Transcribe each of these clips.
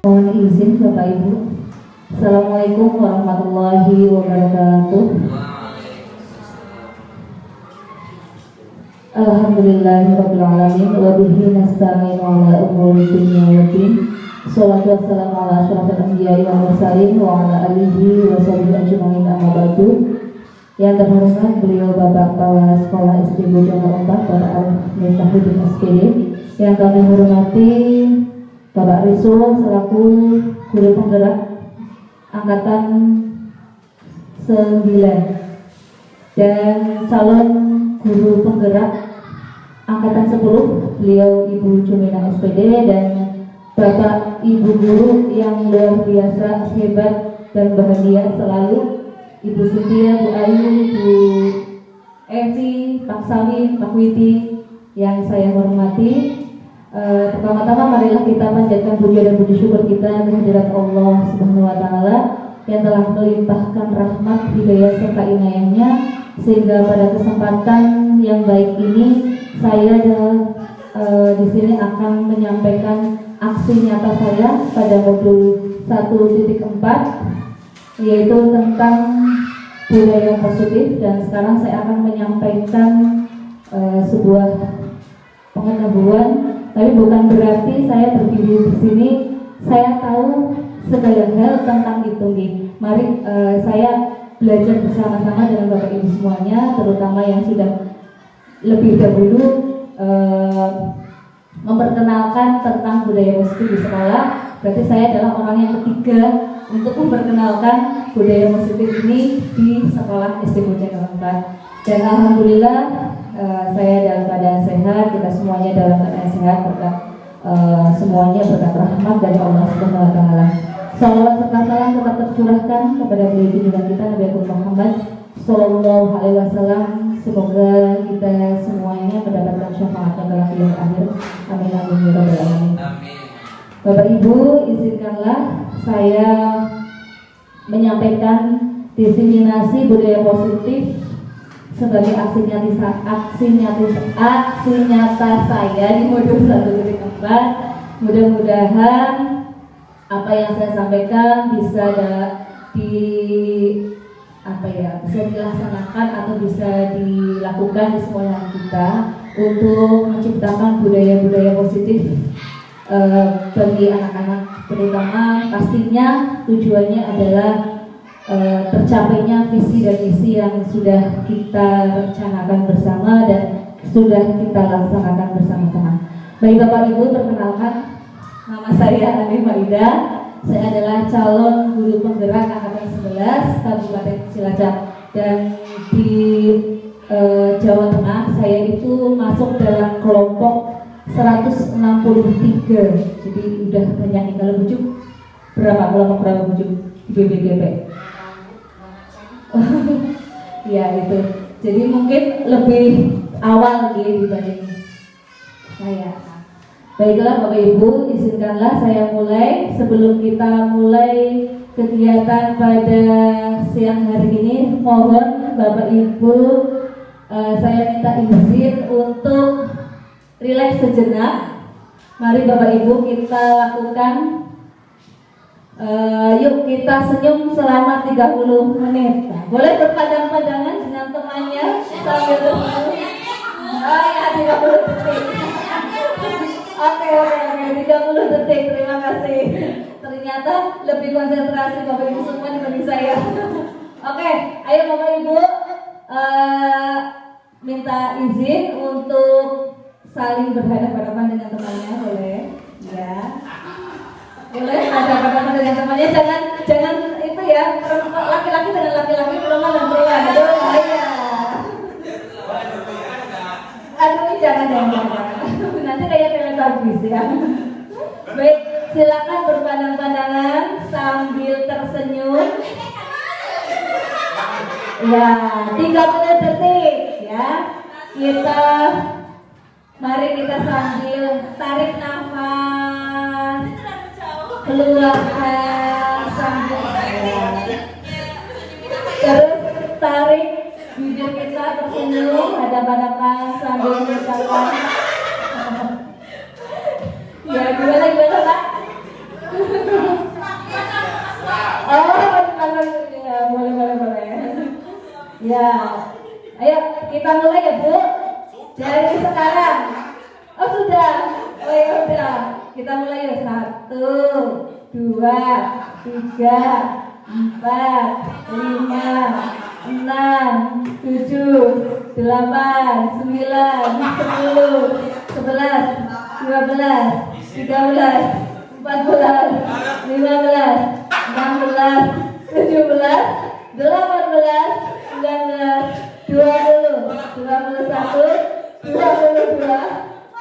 Mohon izin Bapak Ibu. Assalamualaikum warahmatullahi wabarakatuh. Alhamdulillahirabbil alamin wa bihi nasta'inu ala umuri dunya waddin. Shalatu wassalamu ala asyrofil anbiya'i wal mursalin wa ala alihi wa sahbihi ajmain amma ba'du. Yang terhormat beliau Bapak Kepala Sekolah SD Bojonegoro 4 Bapak Al-Miftahudin SPD. Yang kami hormati Bapak Risul selaku guru penggerak angkatan 9 dan calon guru penggerak angkatan 10 beliau Ibu Jumina SPD dan Bapak Ibu guru yang luar biasa hebat dan bahagia selalu, Ibu Sintia, Bu Ayu, Bu Evi, Pak Samin, Pak Witi yang saya hormati. Pertama-tama marilah kita panjatkan puji dan puji syukur kita kehadirat Allah Subhanahu wa taala yang telah melimpahkan rahmat, hidayah serta inayahnya sehingga pada kesempatan yang baik ini saya di sini akan menyampaikan aksi nyata saya pada modul 1.4 yaitu tentang budaya positif, dan sekarang saya akan menyampaikan sebuah pengetahuan. Tapi bukan berarti saya berdiri di sini saya tahu segala hal tentang itu nih. Mari saya belajar bersama-sama dengan Bapak Ibu semuanya, terutama yang sudah lebih dahulu memperkenalkan tentang budaya positif di sekolah. Berarti saya adalah orang yang ketiga untuk memperkenalkan budaya positif ini di sekolah SD Bojonegoro 4. Dan alhamdulillah saya dalam keadaan sehat, kita semuanya dalam keadaan sehat berkat semuanya berkat rahmat dari Allah Subhanahu wa taala. Salawat serta salam tetap tercurahkan kepada beliau junjungan kita Nabi Muhammad sallallahu alaihi wasallam. Semoga kita semuanya mendapatkan syafaatnya kelak di akhir. Amin amin ya rabbal alamin. Bapak Ibu, izinkanlah saya menyampaikan diseminasi budaya positif sebagai aksi nyata saya di modul 1.4. Mudah-mudahan apa yang saya sampaikan bisa dilaksanakan atau bisa dilakukan di semua kita untuk menciptakan budaya-budaya positif bagi anak-anak, terutama pastinya tujuannya adalah tercapainya visi dan misi yang sudah kita rencanakan bersama dan sudah kita laksanakan bersama-sama. Baik Bapak Ibu, perkenalkan nama saya Andi Maida. Saya adalah calon guru penggerak angkatan 11 Kabupaten Cilacap, dan di Jawa Tengah saya itu masuk dalam kelompok 163. Jadi udah banyak nih. Kalau bujuk kelompok berapa bujuk di BBGP? Ya itu. Jadi mungkin lebih awal dia dibanding saya. Baiklah Bapak Ibu, izinkanlah saya mulai. Sebelum kita mulai kegiatan pada siang hari ini, mohon Bapak Ibu saya minta izin untuk rileks sejenak. Mari Bapak Ibu kita lakukan. Yuk kita senyum selama 30 menit. Boleh berpandang-pandangan dengan temannya sambil tersenyum. Oh ya, 30 detik. Oke, 30 detik. Terima kasih. Ternyata lebih konsentrasi Bapak Ibu semua dibanding saya. Oke, ayo Bapak Ibu minta izin untuk saling berhadapan-hadapan dengan temannya, boleh? Ya. Boleh ada dengan temannya, jangan itu ya, laki-laki dengan laki-laki, perempuan dan perempuan. Aduh bahaya. Aduh jangan. Nanti kayak teletabis ya. Baik, silakan berpandang-pandangan sambil tersenyum. Ya, 30 detik ya. Mari kita sambil tarik nafas, keluarkan sambil terus tarik bibir kita, tersenyum, hadap-hadapan sambil mengucapkan. Ya, gimana Pak? dua, tiga, empat, lima, enam, tujuh, delapan, sembilan, 10, 11, 12, 13, 14, 15, 16, 17, 18, 19, 20, 21, 22,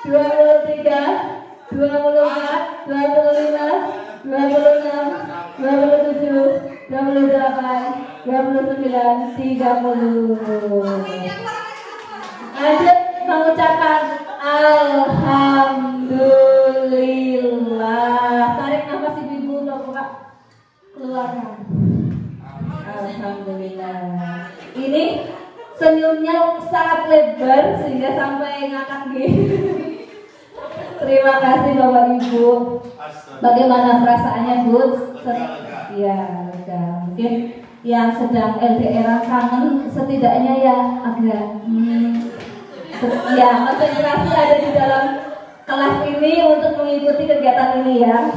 23, 24, 25, 26, 27, 28, 29, 30. Lanjut mengucapkan Alhamdulillah. Tarik nafas ibu-ibu, bapak keluarkan. Alhamdulillah. Ini senyumnya sangat lebar sehingga sampai ngakak gitu. Terima kasih Bapak Ibu. Bagaimana perasaannya, Bu? Iya, mungkin yang sedang LDR kangen setidaknya ya agak ya konsentrasi ada di dalam kelas ini untuk mengikuti kegiatan ini ya.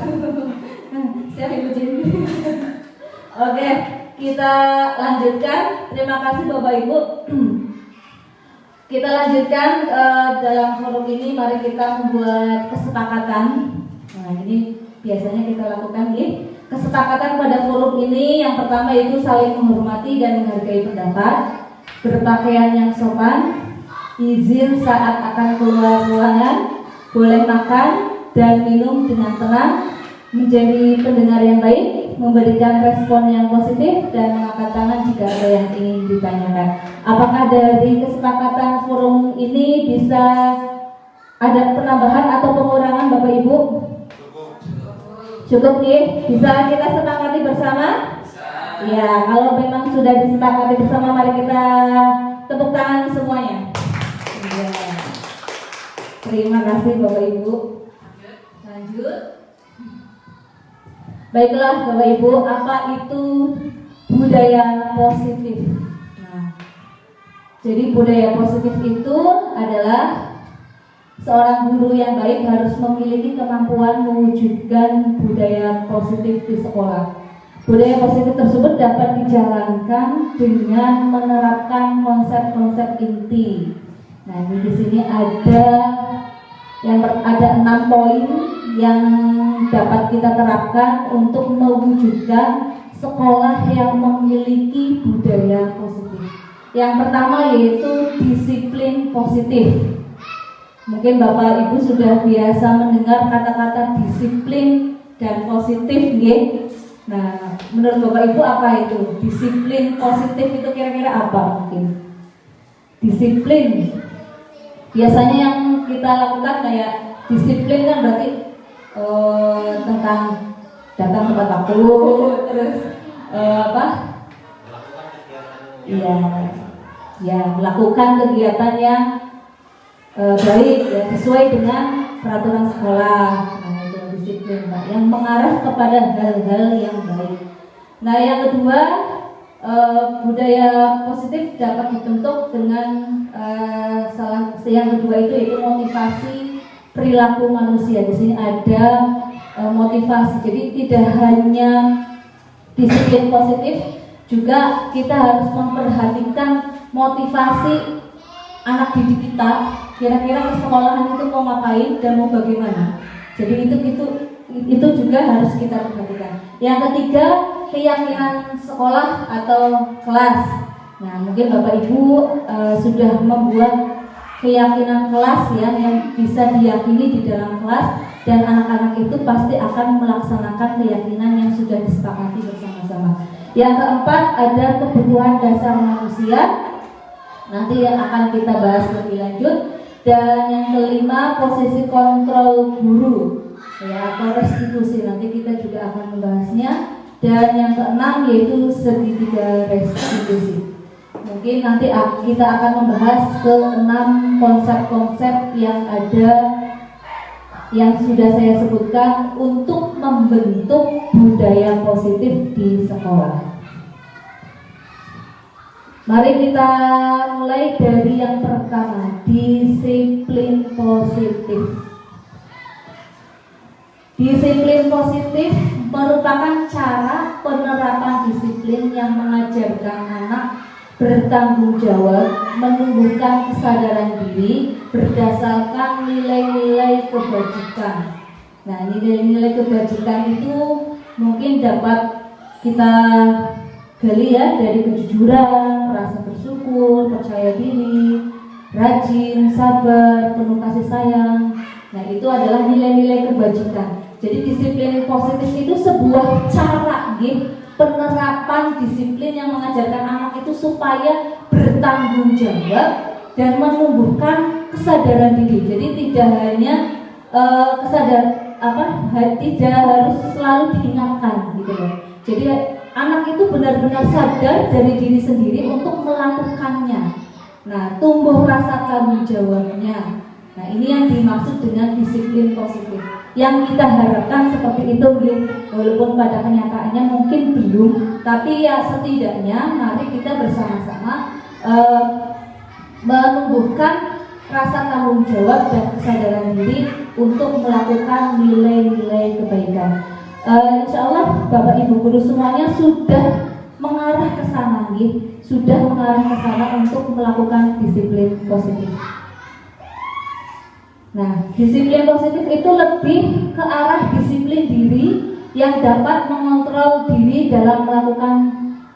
Siap Ibu Jin. Oke, kita lanjutkan. Terima kasih Bapak Ibu. Kita lanjutkan dalam forum ini. Mari kita membuat kesepakatan. Nah, ini biasanya kita lakukan nih. Kesepakatan pada forum ini yang pertama yaitu saling menghormati dan menghargai pendapat, berpakaian yang sopan, izin saat akan keluar ruangan, boleh makan dan minum dengan tenang, menjadi pendengar yang baik, memberikan respon yang positif, dan mengangkat tangan jika ada yang ingin ditanyakan. Apakah dari kesepakatan forum ini bisa ada penambahan atau pengurangan Bapak Ibu? Cukup nih, bisa kita sepakati bersama? Ya, kalau memang sudah disepakati bersama, mari kita tepuk tangan semuanya. Ya. Terima kasih Bapak Ibu. Lanjut. Baiklah Bapak Ibu, apa itu budaya positif? Nah, jadi budaya positif itu adalah seorang guru yang baik harus memiliki kemampuan mewujudkan budaya positif di sekolah. Budaya positif tersebut dapat dijalankan dengan menerapkan konsep-konsep inti. Nah, di sini ada 6 poin yang dapat kita terapkan untuk mewujudkan sekolah yang memiliki budaya positif. Yang pertama yaitu disiplin positif. Mungkin Bapak Ibu sudah biasa mendengar kata-kata disiplin dan positif, nggih. Nah, menurut Bapak Ibu apa itu? Disiplin positif itu kira-kira apa mungkin? Disiplin. Biasanya yang kita lakukan kayak disiplin kan berarti tentang datang tepat waktu, terus ya melakukan kegiatan yang baik ya, sesuai dengan peraturan sekolah. Nah, itu disiplin Pak, yang mengarah kepada hal-hal yang baik. Nah, yang kedua, budaya positif dapat dibentuk dengan yang kedua itu yaitu motivasi perilaku manusia. Di sini ada motivasi. Jadi tidak hanya disiplin positif, juga kita harus memperhatikan motivasi anak didik kita. Kira-kira ke sekolahan itu mau ngapain dan mau bagaimana. Jadi itu juga harus kita perhatikan. Yang ketiga, keyakinan sekolah atau kelas. Nah, mungkin Bapak Ibu sudah membuat keyakinan kelas ya yang bisa diyakini di dalam kelas, dan anak-anak itu pasti akan melaksanakan keyakinan yang sudah disepakati bersama-sama. Yang keempat, ada kebutuhan dasar manusia. Nanti akan kita bahas lebih lanjut. Dan yang kelima, posisi kontrol guru ya, atau restitusi. Nanti kita juga akan membahasnya. Dan yang keenam yaitu segitiga restitusi. Mungkin nanti kita akan membahas ke-6 konsep-konsep yang ada, yang sudah saya sebutkan untuk membentuk budaya positif di sekolah. Mari kita mulai dari yang pertama, disiplin positif. Disiplin positif merupakan cara penerapan disiplin yang mengajarkan anak bertanggung jawab, menumbuhkan kesadaran diri berdasarkan nilai-nilai kebajikan. Nah, nilai-nilai kebajikan itu mungkin dapat kita gali ya dari kejujuran, rasa bersyukur, percaya diri, rajin, sabar, penuh kasih sayang. Nah, itu adalah nilai-nilai kebajikan. Jadi disiplin positif itu sebuah cara penerapan disiplin yang mengajarkan anak itu supaya bertanggung jawab dan menumbuhkan kesadaran diri. Jadi tidak hanya tidak harus selalu diingatkan gitu loh. Jadi anak itu benar-benar sadar dari diri sendiri untuk melakukannya. Nah, tumbuh rasa tanggung jawabnya. Nah, ini yang dimaksud dengan disiplin positif. Yang kita harapkan seperti itu, walaupun pada kenyataannya mungkin belum, tapi ya setidaknya mari kita bersama-sama menumbuhkan rasa tanggung jawab dan kesadaran diri untuk melakukan nilai-nilai kebaikan. Insya Allah Bapak Ibu guru semuanya sudah mengarah ke sana, sudah mengarah ke sana untuk melakukan disiplin positif. Nah, disiplin positif itu lebih ke arah disiplin diri yang dapat mengontrol diri dalam melakukan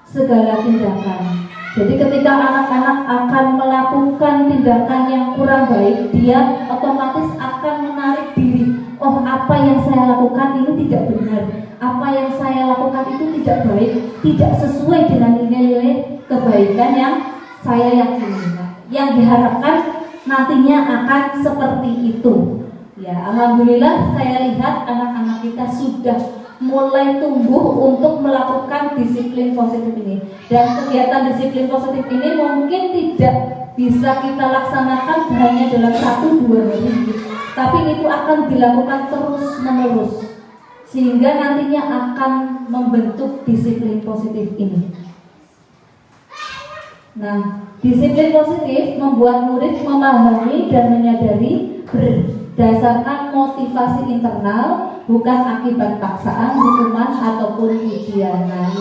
segala tindakan. Jadi ketika anak-anak akan melakukan tindakan yang kurang baik, dia otomatis akan menarik diri. Oh, apa yang saya lakukan ini tidak benar. Apa yang saya lakukan itu tidak baik, tidak sesuai dengan nilai-nilai kebaikan yang saya yakini. Yang diharapkan nantinya akan seperti itu. Ya, alhamdulillah saya lihat anak-anak kita sudah mulai tumbuh untuk melakukan disiplin positif ini. Dan kegiatan disiplin positif ini mungkin tidak bisa kita laksanakan hanya dalam 1-2 hari, tapi itu akan dilakukan terus-menerus sehingga nantinya akan membentuk disiplin positif ini. Nah, disiplin positif membuat murid memahami dan menyadari berdasarkan motivasi internal, bukan akibat paksaan, hukuman ataupun ujian. Nah,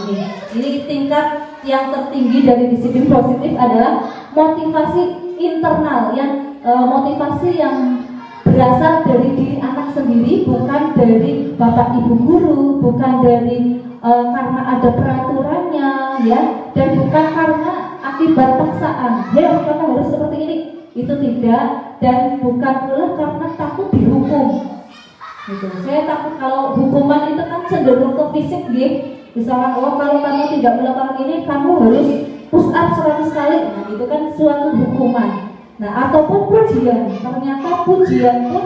ini tingkat yang tertinggi dari disiplin positif adalah motivasi internal, yang motivasi yang berasal dari diri anak sendiri, bukan dari bapak ibu guru, bukan dari karena ada peraturannya, ya, dan bukan karena akibat paksaan. Ya, kamu harus seperti ini. Itu tidak, dan bukan pula karena takut dihukum. Gitu. Saya takut kalau hukuman itu kan cenderung ke fisik, gitu. Misalnya, oh kalau kamu tidak melakukan ini, kamu harus push up 100 kali. Nah, itu kan suatu hukuman. Nah, ataupun pujian. Ternyata pujian pun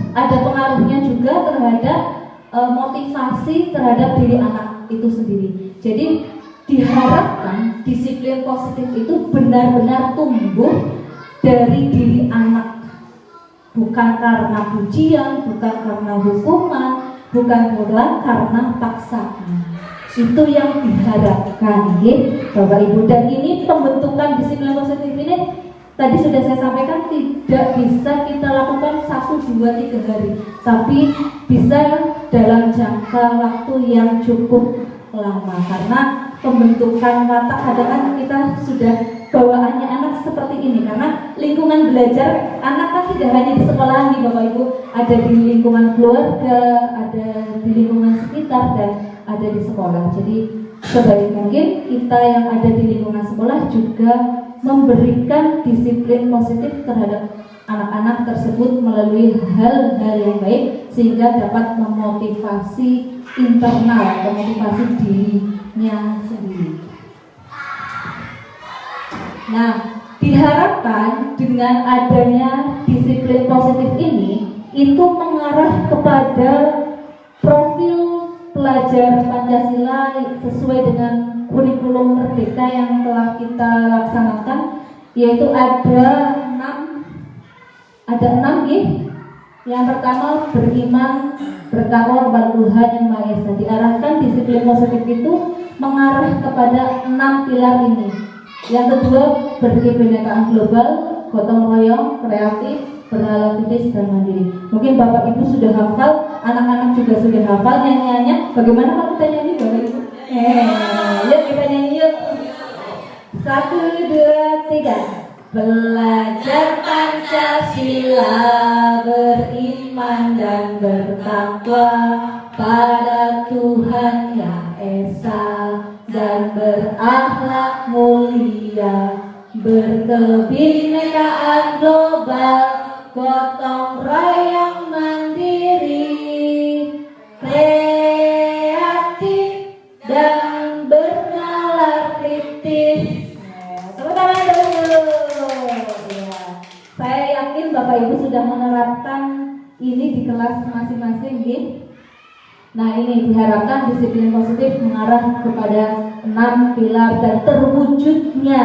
ada pengaruhnya juga terhadap motivasi terhadap diri anak itu sendiri. Jadi diharapkan disiplin positif itu benar-benar tumbuh dari diri anak, bukan karena pujian, bukan karena hukuman, bukan pula karena paksaan. Itu yang diharapkan, Bapak Ibu. Dan ini pembentukan disiplin positif ini tadi sudah saya sampaikan tidak bisa kita lakukan 1, 2, 3 hari, tapi bisa dalam jangka waktu yang cukup lama, karena pembentukan watak kadang-kadang kita sudah bawaannya anak seperti ini, karena lingkungan belajar anak kan tidak hanya di sekolah nih Bapak Ibu, ada di lingkungan keluarga, ada di lingkungan sekitar, dan ada di sekolah. Jadi sebaik mungkin kita yang ada di lingkungan sekolah juga memberikan disiplin positif terhadap anak-anak tersebut melalui hal-hal yang baik sehingga dapat memotivasi internal, memotivasi dirinya sendiri. Nah, diharapkan dengan adanya disiplin positif ini itu mengarah kepada profil pelajar Pancasila sesuai dengan kurikulum merdeka yang telah kita laksanakan, yaitu ada 6 Yang pertama, beriman, bertakwa kepada Tuhan Yang Maha Esa. Diarahkan disiplin positif itu mengarah kepada 6 pilar ini. Yang kedua, berkebinekaan global, gotong royong, kreatif, berlalu kritis dan mandiri. Mungkin Bapak Ibu sudah hafal, anak-anak juga sudah hafal nyanyiannya. Bagaimana kalau kita nyanyi Bapak Ibu? Yuk kita nyanyi yuk. 1, 2, 3. Belajar Pancasila, beriman dan bertakwa pada Tuhan Yang Esa, dan berakhlak mulia, berkebinekaan global, gotong royong mandiri, kreatif dan bernalar kritis. Tepuk tangan dulu. Ya. Saya yakin Bapak Ibu sudah menerapkan ini di kelas masing-masing, gitu. Nah, ini diharapkan disiplin positif mengarah kepada 6 pilar dan terwujudnya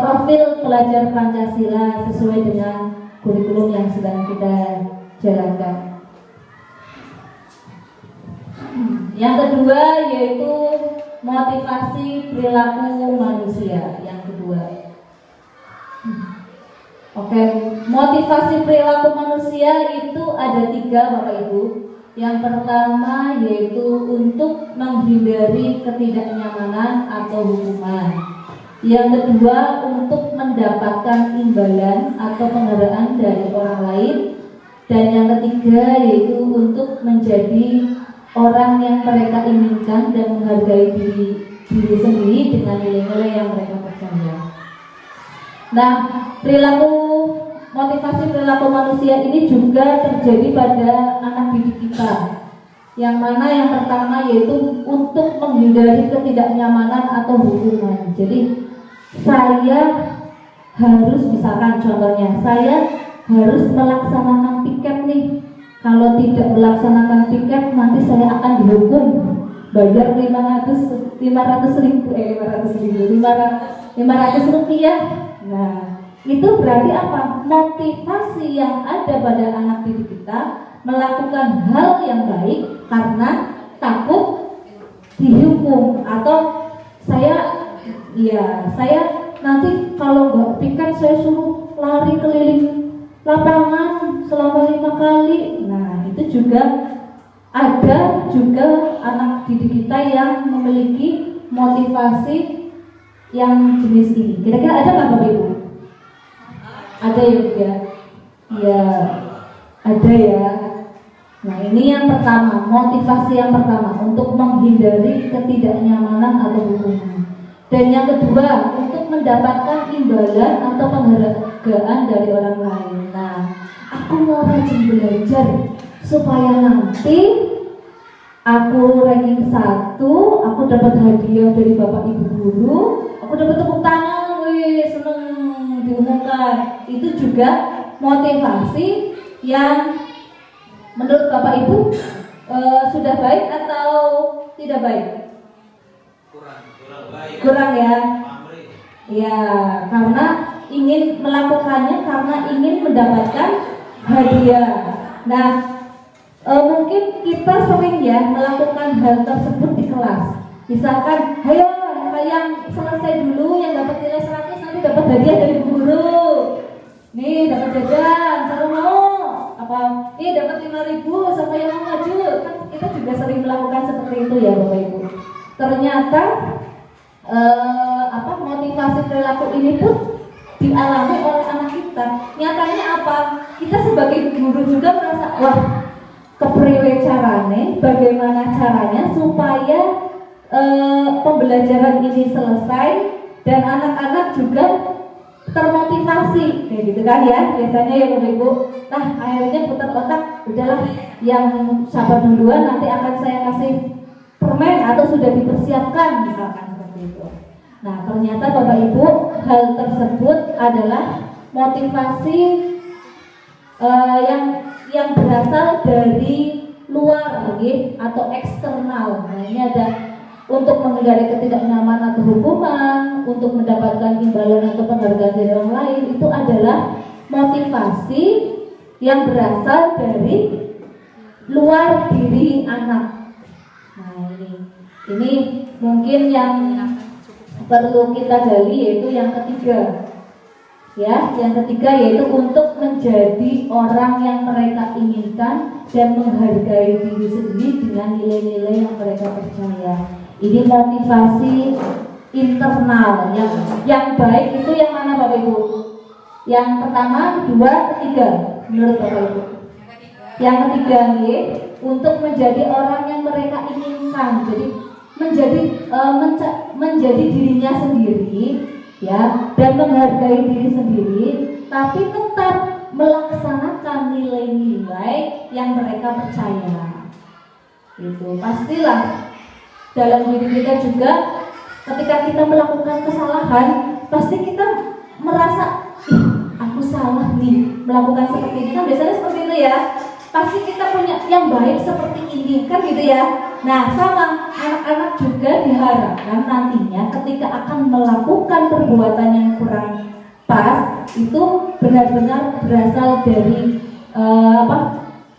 profil pelajar Pancasila sesuai dengan kurikulum yang sedang kita jalankan. Yang kedua yaitu motivasi perilaku manusia. Yang kedua, oke, motivasi perilaku manusia itu ada 3 Bapak Ibu. Yang pertama yaitu untuk menghindari ketidaknyamanan atau hukuman. Yang kedua untuk mendapatkan imbalan atau penghargaan dari orang lain. Dan yang ketiga yaitu untuk menjadi orang yang mereka inginkan dan menghargai diri sendiri dengan nilai-nilai yang mereka percaya. Nah, motivasi perilaku manusia ini juga terjadi pada anak didik kita. Yang mana yang pertama yaitu untuk menghindari ketidaknyamanan atau hukuman. Jadi saya harus, misalkan contohnya, saya harus melaksanakan piket nih. Kalau tidak melaksanakan piket nanti saya akan dihukum, bayar 500 rupiah. Nah, itu berarti apa? Motivasi yang ada pada anak didik kita melakukan hal yang baik karena takut dihukum, atau saya nanti kalau nggak piket saya suruh lari keliling lapangan selama 5 kali. Nah, itu juga ada anak didik kita yang memiliki motivasi yang jenis ini. Kira-kira ada nggak Bapak Ibu? Ada ya? Ya, ada ya. Nah, ini yang pertama, motivasi yang pertama untuk menghindari ketidaknyamanan atau hukuman. Dan yang kedua untuk mendapatkan imbalan atau penghargaan dari orang lain. Nah, aku mau rajin belajar supaya nanti aku ranking 1, aku dapat hadiah dari Bapak Ibu guru, aku dapat tepuk tangan, wih seneng diumumkan. Itu juga motivasi yang menurut Bapak Ibu sudah baik atau tidak baik? Kurang ya? Ya, karena ingin melakukannya karena ingin mendapatkan hadiah. Nah, mungkin kita sering ya melakukan hal tersebut di kelas. Misalkan, ayo yang selesai dulu, yang dapat nilai 100 nanti dapat hadiah dari guru. Nih dapat jajan, siapa mau? Apa? Nih dapat 5.000, siapa yang mau maju? Kan kita juga sering melakukan seperti itu ya Bapak Ibu. Ternyata motivasi perilaku ini pun dialami oleh anak kita. Nyatanya apa? Kita sebagai guru juga merasa, wah, kepriwe carane, bagaimana caranya supaya pembelajaran ini selesai dan anak-anak juga termotivasi, kayak gitu kan ya biasanya ya Bapak Ibu. Nah, akhirnya putar otak, udahlah yang sabar duluan, nanti akan saya kasih permen atau sudah dipersiapkan misalkan seperti itu. Nah, ternyata Bapak Ibu, hal tersebut adalah motivasi yang berasal dari luar, atau eksternal. Nah, ini ada untuk menghindari ketidaknyamanan atau hukuman, untuk mendapatkan imbalan atau penghargaan dari orang lain, itu adalah motivasi yang berasal dari luar diri anak. Nah, ini mungkin yang perlu kita gali, yaitu yang ketiga. Ya, yang ketiga yaitu untuk menjadi orang yang mereka inginkan dan menghargai diri sendiri dengan nilai-nilai yang mereka percaya. Ini motivasi internal yang baik itu yang mana Bapak Ibu? Yang pertama, kedua, ketiga menurut Bapak Ibu? Yang ketiga nih, untuk menjadi orang yang mereka inginkan. Jadi menjadi dirinya sendiri, ya, dan menghargai diri sendiri, tapi tetap melaksanakan nilai-nilai yang mereka percaya. Itu pastilah dalam diri kita juga. Ketika kita melakukan kesalahan, pasti kita merasa, aku salah nih melakukan seperti ini. Kan biasanya seperti itu ya. Pasti kita punya yang baik seperti ini, kan gitu ya. Nah, sama anak-anak juga diharapkan nantinya ketika akan melakukan perbuatan yang kurang pas, itu benar-benar berasal dari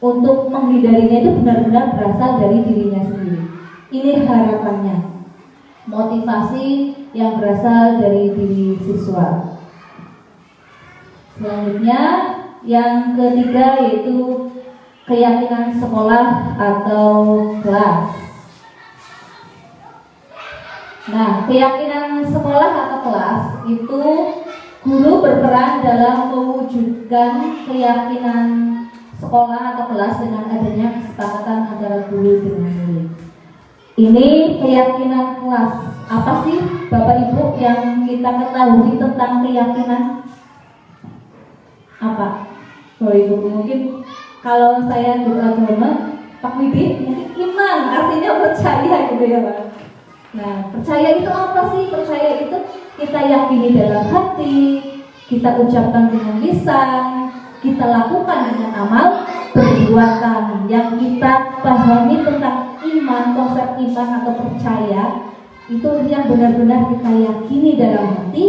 untuk menghindarinya itu benar-benar berasal dari dirinya sendiri. Ini harapannya, motivasi yang berasal dari diri siswa. Selanjutnya yang ketiga yaitu keyakinan sekolah atau kelas. Nah, keyakinan sekolah atau kelas itu guru berperan dalam mewujudkan keyakinan sekolah atau kelas dengan adanya kesepakatan antara guru dengan murid. Ini keyakinan kelas. Apa sih Bapak Ibu yang kita ketahui tentang keyakinan? Apa? Bapak Ibu mungkin kalau saya guru agama, Pak Widi, mungkin iman, artinya percaya gitu ya Pak. Nah, percaya itu apa sih? Percaya itu kita yakini dalam hati, kita ucapkan dengan lisan, kita lakukan dengan amal perbuatan. Yang kita pahami tentang iman, konsep iman atau percaya, itu yang benar-benar kita yakini dalam hati,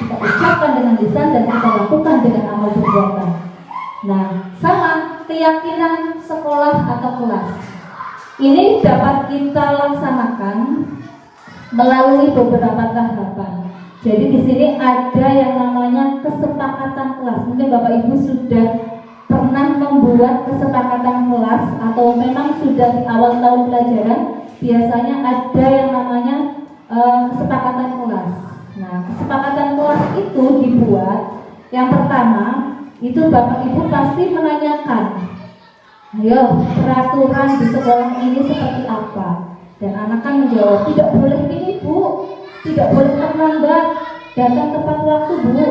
kita ucapkan dengan lisan, dan kita lakukan dengan amal perbuatan. Nah, sama keyakinan sekolah atau kelas. Ini dapat kita laksanakan melalui beberapa tahapan. Jadi di sini ada yang namanya kesepakatan kelas. Mungkin Bapak Ibu sudah pernah membuat kesepakatan kelas atau memang sudah di awal tahun pelajaran biasanya ada yang namanya kesepakatan kelas. Nah, kesepakatan kelas itu dibuat yang pertama itu Bapak Ibu pasti menanyakan, ayo peraturan di sekolah ini seperti apa? Dan anak kan menjawab, tidak boleh ini Bu, tidak boleh terlambat, datang tepat waktu Bu,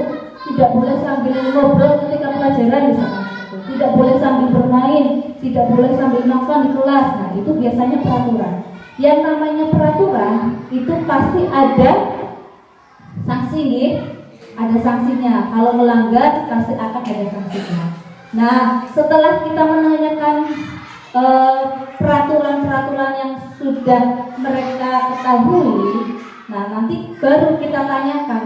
tidak boleh sambil ngobrol ketika pelajaran misalkan, tidak boleh sambil bermain, tidak boleh sambil nonton di kelas. Nah, itu biasanya peraturan. Yang namanya peraturan itu pasti ada sanksi, ada sanksinya. Kalau melanggar pasti akan ada sanksinya. Nah, setelah kita menanyakan peraturan-peraturan yang sudah mereka ketahui, nah nanti baru kita tanyakan,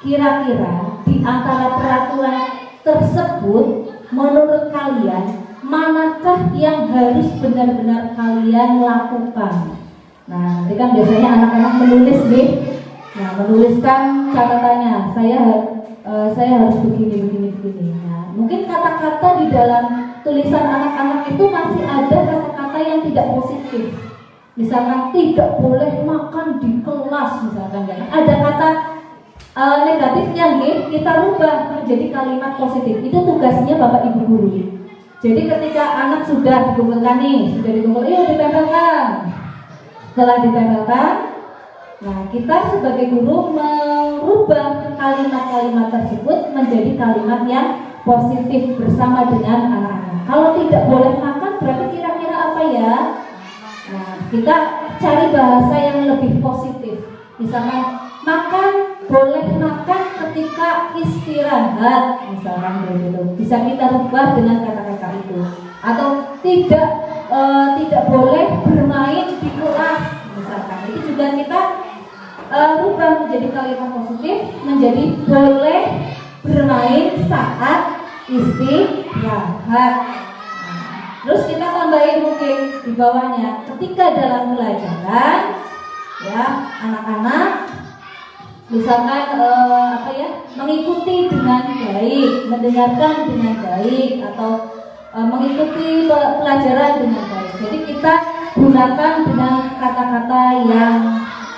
kira-kira di antara peraturan tersebut menurut kalian manakah yang harus benar-benar kalian lakukan? Nah, nanti kan biasanya anak-anak menulis nih. Nah, menuliskan catatannya, saya harus begini. Nah, mungkin kata-kata di dalam tulisan anak-anak itu masih ada kata-kata yang tidak positif. Misalkan tidak boleh makan di kelas, misalkan kan. Ada kata negatifnya nih, kita rubah menjadi kalimat positif. Itu tugasnya Bapak Ibu guru. Jadi ketika anak sudah dikumpulkan nih, yuk ditempelkan. Setelah ditempelkan, nah, kita sebagai guru merubah kalimat-kalimat tersebut menjadi kalimat yang positif bersama dengan anak-anak. Kalau tidak boleh makan berarti kira-kira apa ya? Nah, kita cari bahasa yang lebih positif. Misalnya boleh makan ketika istirahat, misalkan begitu. Bisa kita rubah dengan kata-kata itu. Atau tidak boleh bermain di kelas, misalkan. Itu juga kita rubah menjadi kalimat positif, menjadi boleh bermain saat istirahat. Terus kita tambahin mungkin di bawahnya, ketika dalam pelajaran, ya anak-anak Misalkan mengikuti dengan baik, mendengarkan dengan baik, atau mengikuti pelajaran dengan baik. Jadi kita gunakan dengan kata-kata yang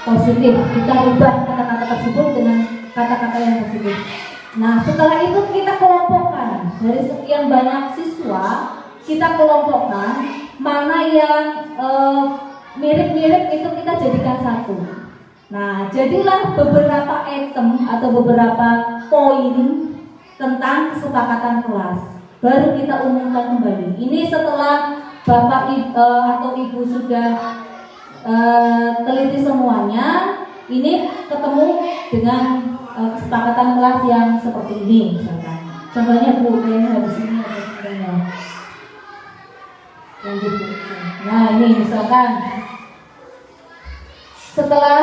positif. Kita ubah kata-kata tersebut dengan kata-kata yang positif. Nah, setelah itu kita kelompokkan dari sekian banyak siswa, kita kelompokkan mana yang mirip-mirip itu kita jadikan satu. Nah, jadilah beberapa item atau beberapa poin tentang kesepakatan kelas. Baru kita umumkan kembali. Ini setelah Bapak atau Ibu sudah teliti semuanya, ini ketemu dengan kesepakatan kelas yang seperti ini misalkan. Contohnya Bu, kayaknya habis ini ada contohnya. Lanjut Bu. Nah, ini misalkan setelah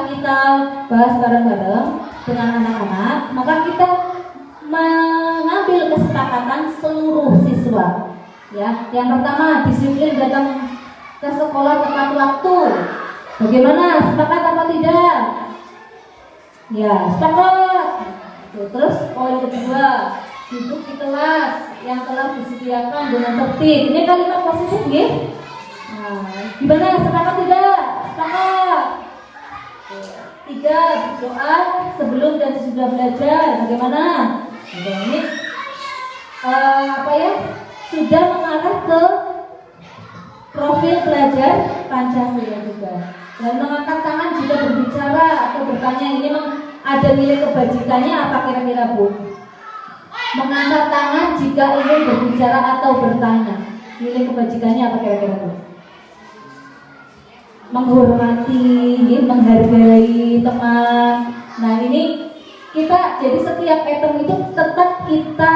kita bahas bareng-bareng dengan anak-anak, maka kita mengambil kesepakatan seluruh siswa. Ya, yang pertama, disiplin datang ke sekolah tepat waktu. Bagaimana? Sepakat apa tidak? Ya, sepakat. Terus poin kedua, duduk di kelas yang telah disediakan dengan tertib. Ini kalimat positif, ya? Nah, gimana? Sepakat tidak? Sepakat. Tiga, berdoa sebelum dan sesudah belajar. Bagaimana? Ini sudah mengarah ke profil belajar Pancasila juga. Dan mengangkat tangan jika berbicara atau bertanya, ini memang ada nilai kebajikannya apa kira-kira Bu? Mengangkat tangan jika ingin berbicara atau bertanya, nilai kebajikannya apa kira-kira Bu? Menghormati, menghargai teman. Nah, ini kita jadi setiap item itu tetap kita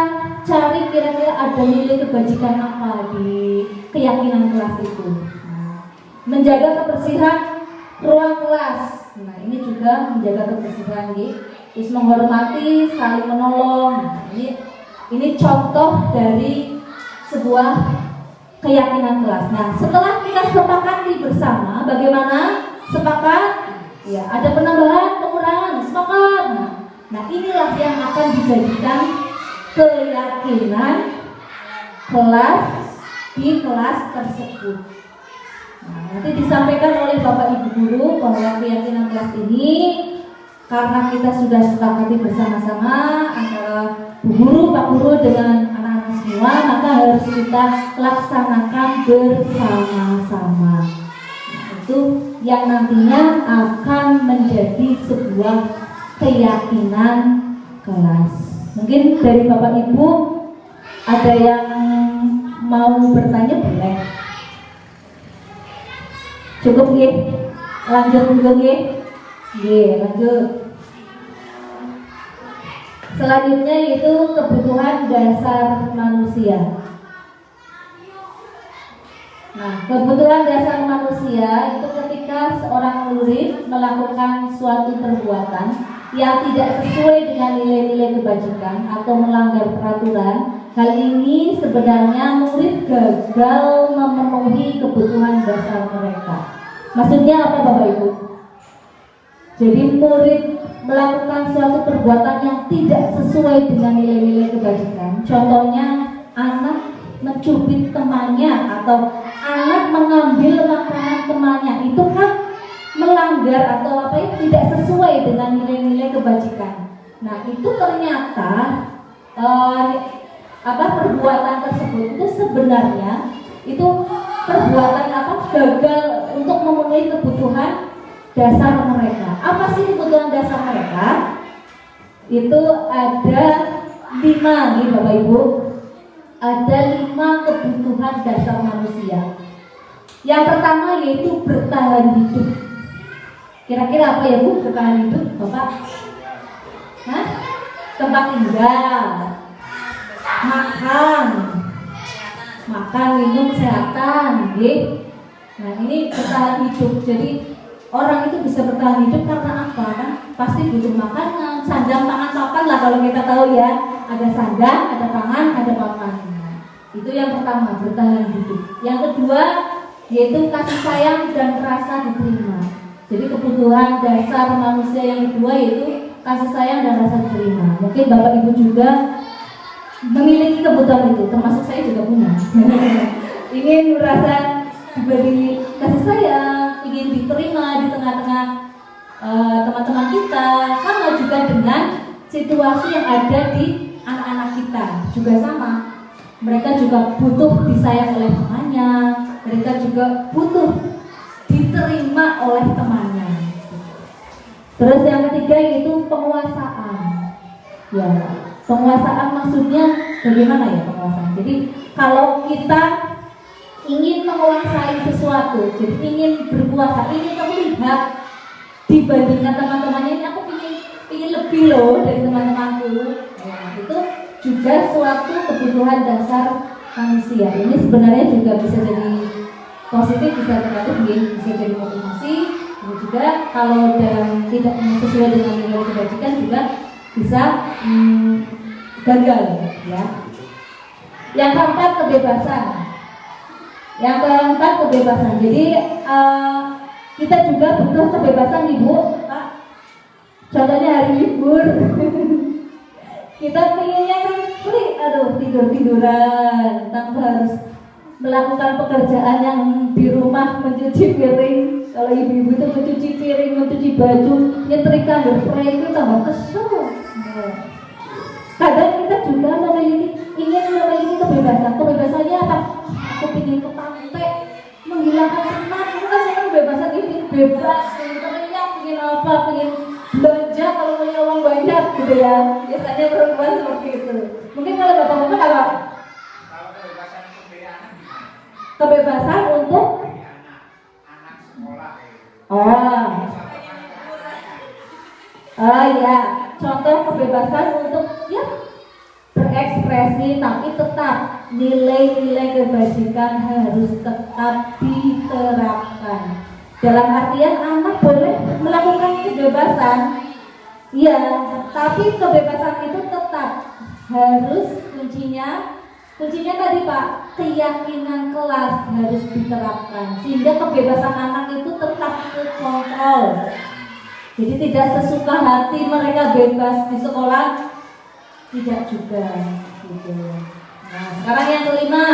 cari kira-kira ada nilai kebajikan apa di keyakinan kelas itu. Nah, menjaga kebersihan ruang kelas. Nah, ini juga menjaga kebersihan, terus menghormati, saling menolong. Nah, ini contoh dari sebuah keyakinan kelas. Nah, setelah kita sepakati bersama, bagaimana? Sepakat? Ya, ada penambahan, pengurangan, sepakat. Nah, inilah yang akan dijadikan keyakinan kelas di kelas tersebut. Nah, nanti disampaikan oleh Bapak Ibu Guru bahwa keyakinan kelas ini karena kita sudah sepakati bersama-sama antara Bu Guru, Pak Guru dengan anak-anak semua, maka harus kita laksanakan bersama-sama. Nah, itu yang nantinya akan menjadi sebuah keyakinan kelas. Mungkin dari Bapak Ibu ada yang mau bertanya, boleh. Cukup ya? Lanjut dulu ya? Lanjut. Selanjutnya yaitu kebutuhan dasar manusia. Nah, kebutuhan dasar manusia itu ketika seorang murid melakukan suatu perbuatan yang tidak sesuai dengan nilai-nilai kebajikan atau melanggar peraturan. Hal ini sebenarnya murid gagal memenuhi kebutuhan dasar mereka. Maksudnya apa Bapak Ibu? Jadi murid melakukan suatu perbuatan yang tidak sesuai dengan nilai-nilai kebajikan. Contohnya anak mencubit temannya atau anak mengambil makanan temannya, itu kan melanggar atau tidak sesuai dengan nilai-nilai kebajikan. Nah, itu ternyata perbuatan tersebut itu sebenarnya itu perbuatan gagal untuk memenuhi kebutuhan dasar mereka. Apa sih kebutuhan dasar mereka? Itu ada 5 nih Bapak Ibu. Ada 5 kebutuhan dasar manusia. Yang pertama yaitu bertahan hidup. Kira-kira apa ya Bu bertahan hidup Bapak? Hah? Tempat tinggal, makan, minum, kesehatan, Nah, ini bertahan hidup. Jadi orang itu bisa bertahan hidup karena apa kan? Pasti butuh makanan, sandang, pangan, papan lah kalau kita tahu ya. Ada sandang, ada pangan, ada papan. Itu yang pertama, bertahan hidup. Yang kedua yaitu kasih sayang dan rasa diterima. Jadi kebutuhan dasar manusia yang kedua yaitu kasih sayang dan rasa terima. Mungkin Bapak Ibu juga memiliki kebutuhan itu, termasuk saya juga punya. Ingin merasa diberi kasih sayang, ingin diterima di tengah-tengah teman-teman kita, sama juga dengan situasi yang ada di anak-anak kita juga sama. Mereka juga butuh disayang oleh temannya, mereka juga butuh diterima oleh temannya. Terus yang ketiga yaitu penguasaan. Ya, penguasaan maksudnya bagaimana ya penguasaan? Jadi kalau kita ingin menguasai sesuatu, jadi ingin berkuasa, ingin terlihat dibandingkan teman-temannya, ini aku ingin lebih loh dari teman-temanku. Ya, itu juga suatu kebutuhan dasar manusia. Ini sebenarnya juga bisa jadi positif, bisa negatif, bisa jadi motivasi. Ini juga kalau dalam tidak sesuai dengan nilai kebajikan juga bisa gagal, ya. Yang keempat kebebasan. Jadi kita juga butuh kebebasan, Ibu, Pak. Contohnya hari libur. Kita pengennya kan free, tidur-tiduran tanpa harus melakukan pekerjaan yang di rumah, mencuci piring. Kalau ibu-ibu itu mencuci piring, mencuci baju, nyetrika, berspray itu tambah kesel. Kadang kita juga ingin memiliki kebebasan. Kebebasannya apa? Aku ingin ke pantai, menghilangkan penat. Itu kan saya kebebasan ini bebas, ingin teriak, ingin apa, ingin belanja kalau punya uang banyak gitu ya. Biasanya perempuan seperti itu. Mungkin kalau bapak-bapak apa? Kebebasan untuk ya, contoh kebebasan untuk ya berekspresi, tapi tetap nilai-nilai kebajikan harus tetap diterapkan. Dalam artian anak boleh melakukan kebebasan, ya, tapi kebebasan itu tetap harus kuncinya tadi Pak, keyakinan kelas harus diterapkan sehingga kebebasan anak itu tetap terkontrol. Jadi tidak sesuka hati mereka bebas di sekolah, tidak juga gitu. Nah, sekarang yang kelima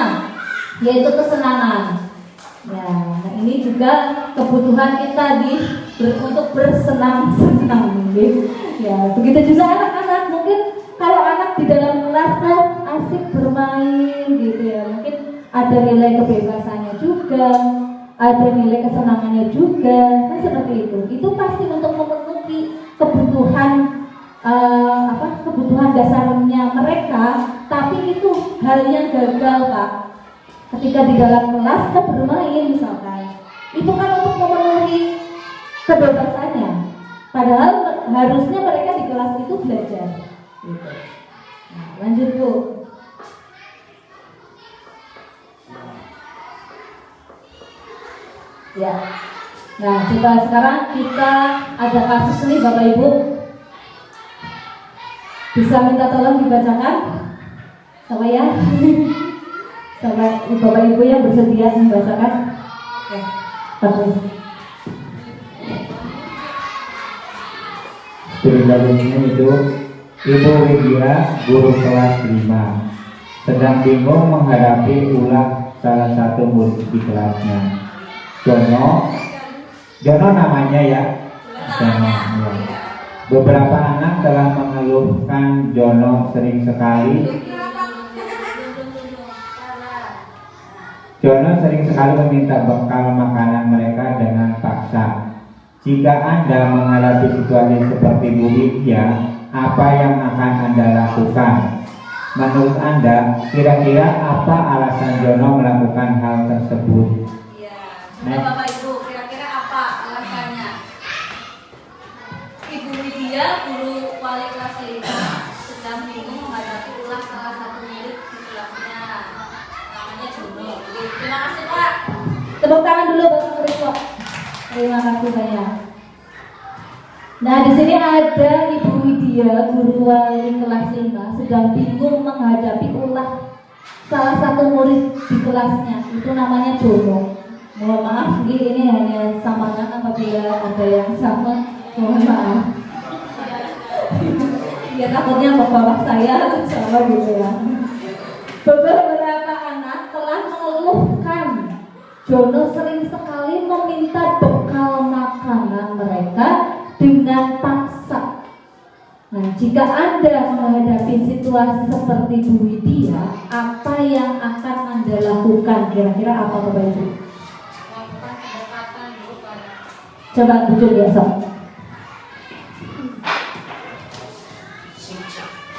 yaitu kesenangan. Ya, nah ini juga kebutuhan kita untuk bersenang-senang gitu. Ya, begitu juga anak-anak. Mungkin kalau anak di dalam kelas tuh asik bermain gitu ya, mungkin ada nilai kebebasannya juga, ada nilai kesenangannya juga, kan seperti itu. Itu pasti untuk memenuhi kebutuhan kebutuhan dasarnya mereka, tapi itu hal yang gagal Pak. Ketika di dalam kelas kita bermain misalkan, itu kan untuk memenuhi kebebasannya. Padahal harusnya mereka di kelas itu belajar. Gitu. Nah, lanjut Bu. Ya. Nah, coba sekarang kita ada kasus nih Bapak Ibu. Bisa minta tolong dibacakan? Sama ya? Sama Bapak Ibu yang bersedia membacakan? Ya, bagus. Ceritanya itu Ibu Widya, guru kelas 5, sedang bingung menghadapi ulah salah satu murid di kelasnya. Jono namanya ya. Jono. Beberapa anak telah mengeluhkan Jono sering sekali meminta bekal makanan mereka dengan paksa. Jika Anda menghadapi situasi seperti Bu Widya, apa yang akan Anda lakukan? Menurut Anda, kira-kira apa alasan Jono melakukan hal tersebut? Nah, Bapak Ibu, kira-kira apa alasannya? Ibu Widya, guru wali kelas 5, sedang bingung menghadapi ulah salah satu murid di kelasnya. Namanya Jono. Terima kasih Pak. Tepuk tangan dulu Bapak Rizko. Terima kasih banyak. Nah, di sini ada Ibu Widya, guru wali kelas 5, sedang bingung menghadapi ulah salah satu murid di kelasnya. Itu namanya Jono. Mohon maaf, ini hanya samaran apabila ada yang sama. Mohon maaf. Ya takutnya bapak saya sama gitu ya. Beberapa anak telah mengeluhkan Jono sering sekali meminta bekal makanan mereka dengan paksa. Nah, jika Anda menghadapi situasi seperti Bu Widya, apa yang akan Anda lakukan? Kira-kira apa Bapak Ibu? Melakukan pendekatan bukan. Coba bujuk ya Sob.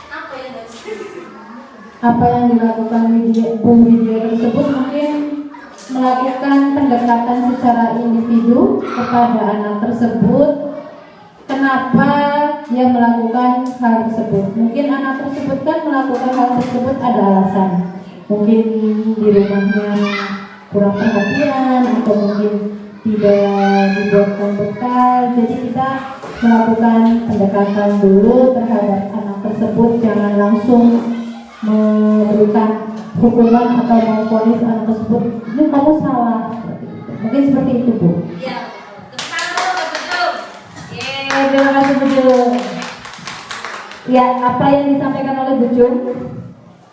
Apa yang harus Apa yang dilakukan Bu Widya tersebut mungkin melakukan pendekatan secara individu kepada anak tersebut. Kenapa dia melakukan hal tersebut? Mungkin anak tersebut kan melakukan hal tersebut ada alasan. Mungkin di rumahnya kurang perhatian atau mungkin tidak dibuatkan bekal. Jadi kita melakukan pendekatan dulu terhadap anak tersebut, jangan langsung memberikan hukuman atau memvonis anak tersebut, ini kamu salah. Mungkin seperti itu Bu. Iya, betul. Terima kasih Bu Jung. Ya, apa yang disampaikan oleh Bu Jung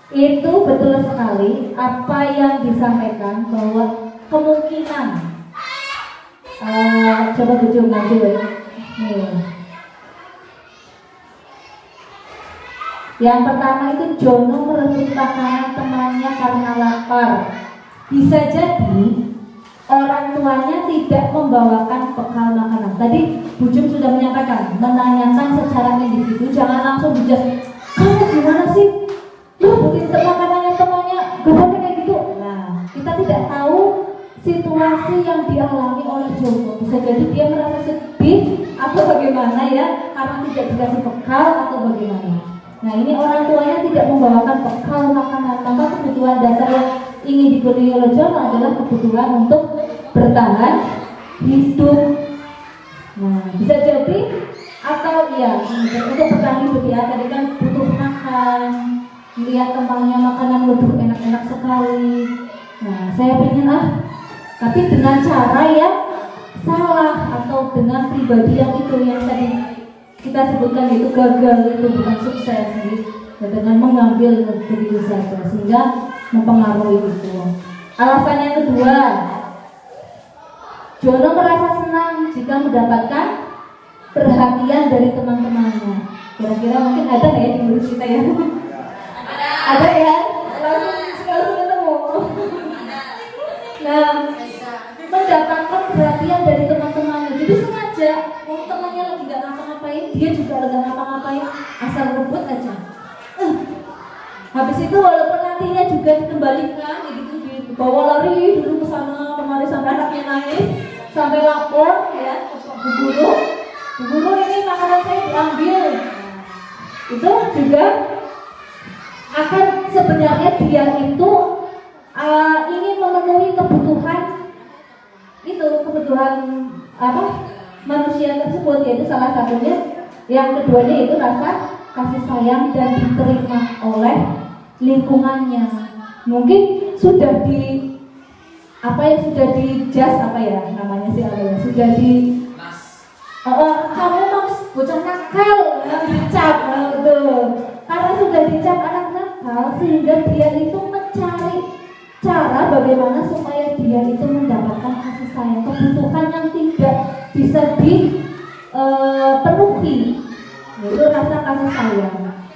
itu betul sekali. Apa yang disampaikan bahwa kemungkinan coba Bu Jung maju ya. Nih. Yang pertama itu Jono merebut makanan temannya karena lapar. Bisa jadi orang tuanya tidak membawakan bekal makanan. Tadi Bu Jung sudah menyampaikan, menanyakan secara individu, jangan langsung dijudge. Kamu gimana sih? Lu rebutin makanannya temannya, gak boleh kayak gitu. Nah, kita tidak tahu situasi yang dialami oleh Jono. Bisa jadi dia merasa sedih atau bagaimana ya, karena tidak dikasih bekal atau bagaimana. Nah, ini orang tuanya tidak membawakan bekal makanan, maka kebutuhan dasar yang ingin dipenuhi oleh Jono adalah kebutuhan untuk bertahan hidup. Nah, bisa jadi atau ya untuk bertahan hidup ya, tadi kan butuh makan, lihat temannya makanan waduh enak-enak sekali. Nah, saya pengen tapi dengan cara yang salah atau dengan pribadi yang itu yang tadi kita sebutkan itu gagal, itu bukan sukses gitu. Dengan mengambil begitu saja sehingga mempengaruhi itu. Alasan yang kedua, Jono merasa senang jika mendapatkan perhatian dari teman-temannya. Kira-kira mungkin ada ya di murid kita ya? Ada ya? Langsung ketemu. Nah, mendapatkan perhatian dari teman-temannya. Jadi sengaja, temannya lagi gak ngapa-ngapain, dia juga lagi ngapa-ngapain, asal rebut aja. Habis itu walaupun nantinya juga dikembalikan, gitu dibawa lari dulu ke sana kemari sampai anaknya nangis, sampai lapor ya ke Bu Guru. Bu Guru ini makanan saya diambil. Itu juga akan sebenarnya dia itu ingin memenuhi kebutuhan manusia tersebut, yaitu salah satunya, yang keduanya itu rasa kasih sayang dan diterima oleh lingkungannya. Mungkin sudah sudah dijudge namanya sih sudah di kamu mau bocah nakal, dicap karena sudah dicap anak nakal sehingga dia itu mencari cara bagaimana supaya dia itu mendapatkan kasih sayang, kebutuhan yang tidak bisa dipenuhi, yaitu rasa kasih sayang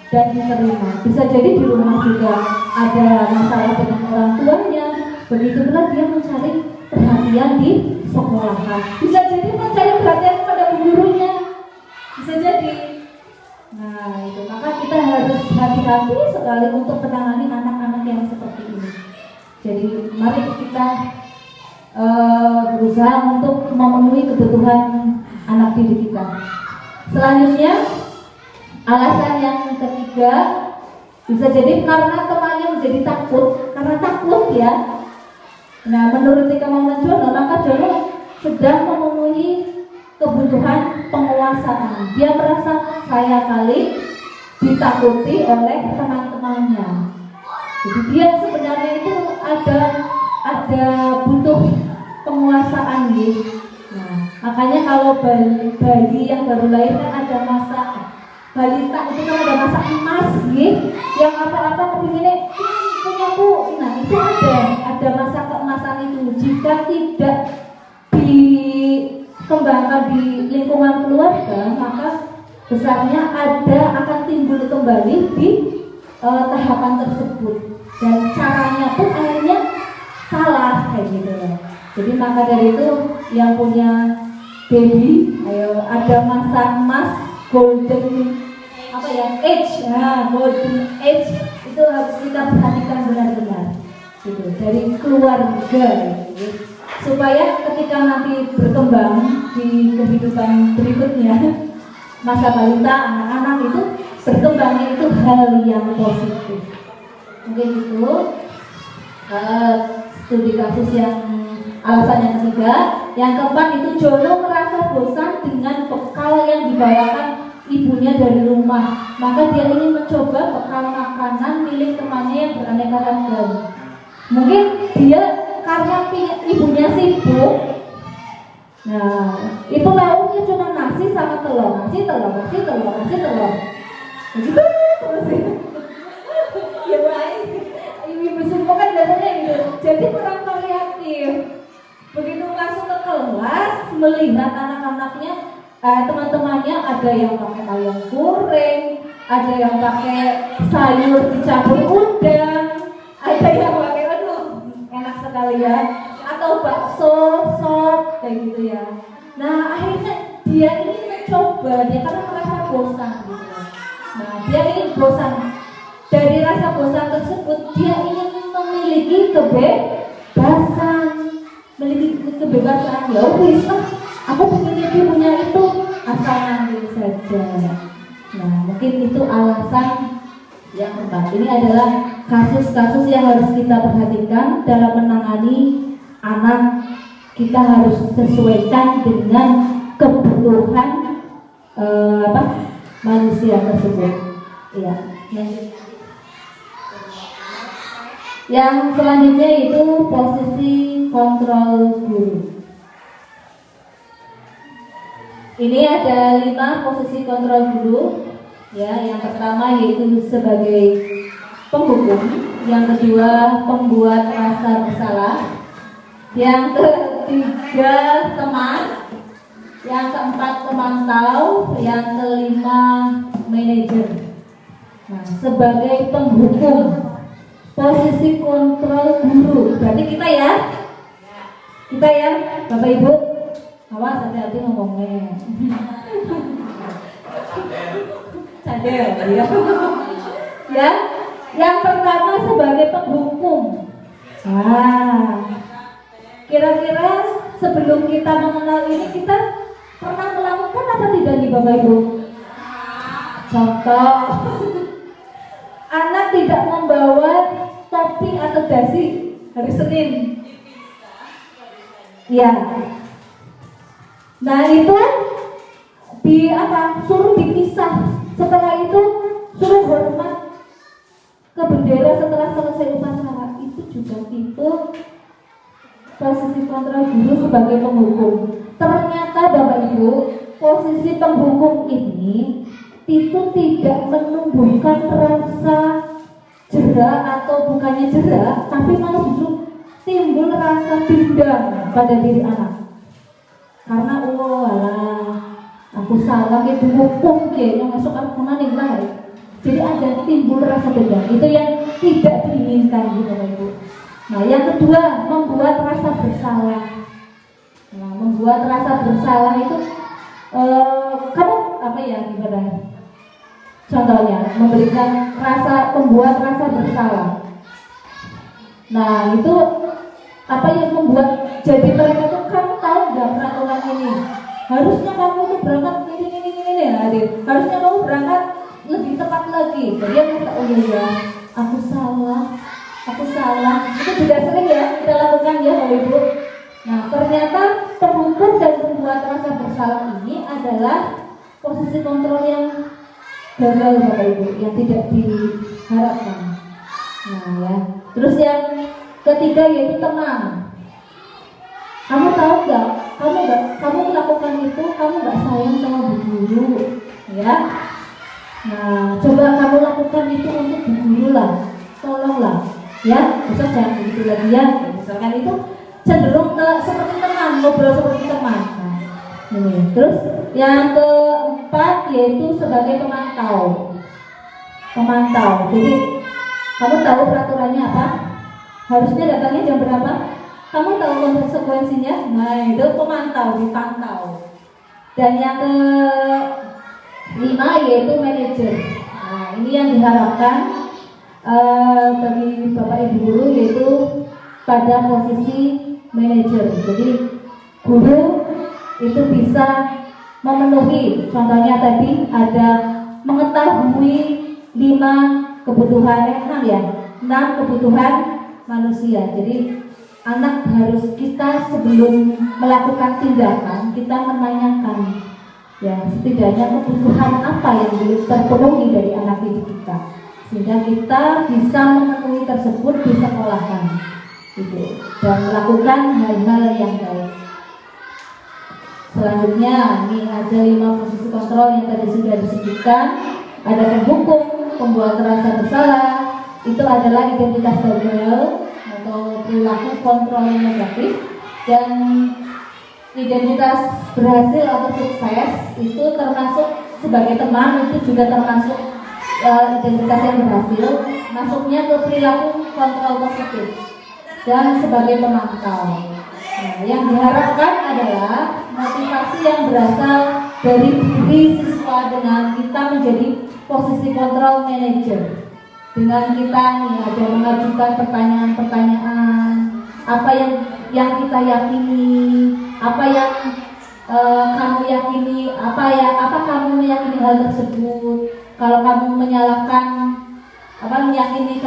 dan diterima. Bisa jadi di rumah juga ada masalah dengan orang tuanya, begitu pula dia mencari perhatian di sekolahan. Bisa jadi mencari perhatian pada gurunya, bisa jadi. Nah itu, maka kita harus hati-hati sekali untuk menangani anak-anak yang seperti ini. Jadi mari kita berusaha untuk memenuhi kebutuhan anak didik kita. Selanjutnya, alasan yang ketiga, bisa jadi karena temannya menjadi takut, karena takut ya. Nah, menuruti kemauan Jono, maka Jono sedang memenuhi kebutuhan penguasaan. Dia merasa saya kali ditakuti oleh teman-temannya. Jadi dia sebenarnya itu ada butuh penguasaan gitu. Nah, makanya kalau bayi yang baru lahir kan ada masa balita itu kan ada masa emas gitu. Yang apa-apa kepinginnya punyaku. Nah, itu ada masa keemasan itu. Jika tidak dikembangkan di lingkungan keluarga, maka besarnya akan timbul kembali di tahapan tersebut. Dan caranya pun akhirnya salah kayak gitu loh. Jadi maka dari itu yang punya baby, ayo ada masa emas golden age, golden age itu harus kita perhatikan benar-benar gitu dari keluarga gitu. Supaya ketika nanti berkembang di kehidupan berikutnya masa balita anak-anak itu berkembangnya itu hal yang positif. Mungkin itu studi kasus yang alasan yang ketiga. Yang keempat itu Jono merasa bosan dengan bekal yang dibawakan ibunya dari rumah, maka dia ingin mencoba bekal makanan milik temannya yang beraneka ragam. Mungkin dia karena ibunya sibuk, nah itu lauknya cuma nasi sama telur, nasi telur, begitu terus ya baik. Ibu semua kan biasanya gitu, jadi kurang variatif. Begitu masuk ke kelas, melihat anak-anaknya, teman-temannya ada yang pakai ayam goreng, ada yang pakai sayur dicampur udang, ada yang pakai enak sekali ya, atau bakso, sop kayak gitu ya. Nah akhirnya dia ingin mencoba, dia karena merasa bosan gitu. Nah dia ingin bosan. Dari rasa bosan tersebut dia ingin memiliki kebebasan. Ya wis aku pengen punya itu asal ngambil saja. Nah mungkin itu alasan yang keempat. Ini adalah kasus-kasus yang harus kita perhatikan dalam menangani anak. Kita harus sesuaikan dengan kebutuhan manusia tersebut. Iya. Yang selanjutnya itu posisi kontrol guru. Ini ada 5 posisi kontrol guru. Ya, yang pertama yaitu sebagai penghukum, yang kedua pembuat rasa bersalah, yang ketiga teman, yang keempat pemantau, yang kelima manajer. Nah, sebagai penghukum, posisi kontrol guru, berarti kita ya, Bapak Ibu, awas hati-hati ngomongnya. Sadar, ya. Ya, yang pertama sebagai penghukum. Kira-kira sebelum kita mengenal ini kita pernah melakukan apa tidak nih Bapak Ibu? Contoh, anak tidak membawa topi atau dasi hari Senin. Ya. Nah itu suruh dipisah. Setelah itu suruh hormat ke bendera setelah selesai upacara. Itu juga tipe posisi kontrol guru sebagai penghukum. Ternyata Bapak Ibu, posisi penghukum ini itu tidak menumbuhkan rasa jera atau bukannya jera, tapi malah justru timbul rasa dendam pada diri anak. Karena aku salah gitu hukum yang masuk aku maning lah. Jadi ada timbul rasa dendam. Itu yang tidak diinginkan gitu Bapak Ibu. Nah, yang kedua membuat rasa bersalah. Nah, membuat rasa bersalah itu kamu gimana? Contohnya memberikan membuat rasa bersalah. Nah, itu yang membuat jadi mereka tuh kamu tahu nggak peraturan ini? Harusnya kamu tuh berangkat ini hadir. Harusnya kamu berangkat lebih tepat lagi. Jadi mereka aku salah. Itu juga sering ya kita lakukan ya Bapak Ibu. Nah ternyata penghukum dan membuat rasa bersalah ini adalah posisi kontrol yang gagal Bapak Ibu, yang tidak diharapkan. Nah ya. Terus yang ketiga yaitu tenang. Kamu tahu nggak? Kamu melakukan itu, kamu nggak sayang sama bu guru, ya? Nah, coba kamu lakukan itu untuk bu guru lah, tolonglah, ya. Besok jangan begitu lagi ya. Misalkan itu cenderung ke seperti teman, ngobrol seperti teman. Nah, ini. Terus yang keempat yaitu sebagai pemantau. Pemantau. Jadi kamu tahu peraturannya apa? Harusnya datangnya jam berapa? Kamu tahu konsekuensinya? Nah, itu pemantau, dipantau. Dan yang kelima yaitu manajer. Nah, ini yang diharapkan bagi Bapak Ibu guru yaitu pada posisi manajer. Jadi guru itu bisa memenuhi, contohnya tadi ada mengetahui 6 kebutuhan manusia. Jadi anak harus kita sebelum melakukan tindakan kita menanyakan ya setidaknya kebutuhan apa yang belum terpenuhi dari anak didik kita sehingga kita bisa memenuhi tersebut di sekolahan gitu dan melakukan hal-hal yang baik. Selanjutnya ini ada 5 posisi kontrol yang tadi sudah disebutkan. Ada penghukum, pembuat terasa bersalah, itu adalah identitas gagal atau perilaku kontrol yang negatif, dan identitas berhasil atau sukses itu termasuk sebagai teman, itu juga termasuk identitas yang berhasil, masuknya ke perilaku kontrol positif dan sebagai pemantau. Nah, yang diharapkan adalah motivasi yang berasal dari diri siswa dengan kita menjadi posisi kontrol manager. Dengan kita nih ada mengajukan pertanyaan-pertanyaan, apa yang kita yakini, apa yang kamu yakini, apa kamu meyakini hal tersebut. Kalau kamu menyalahkan meyakininya,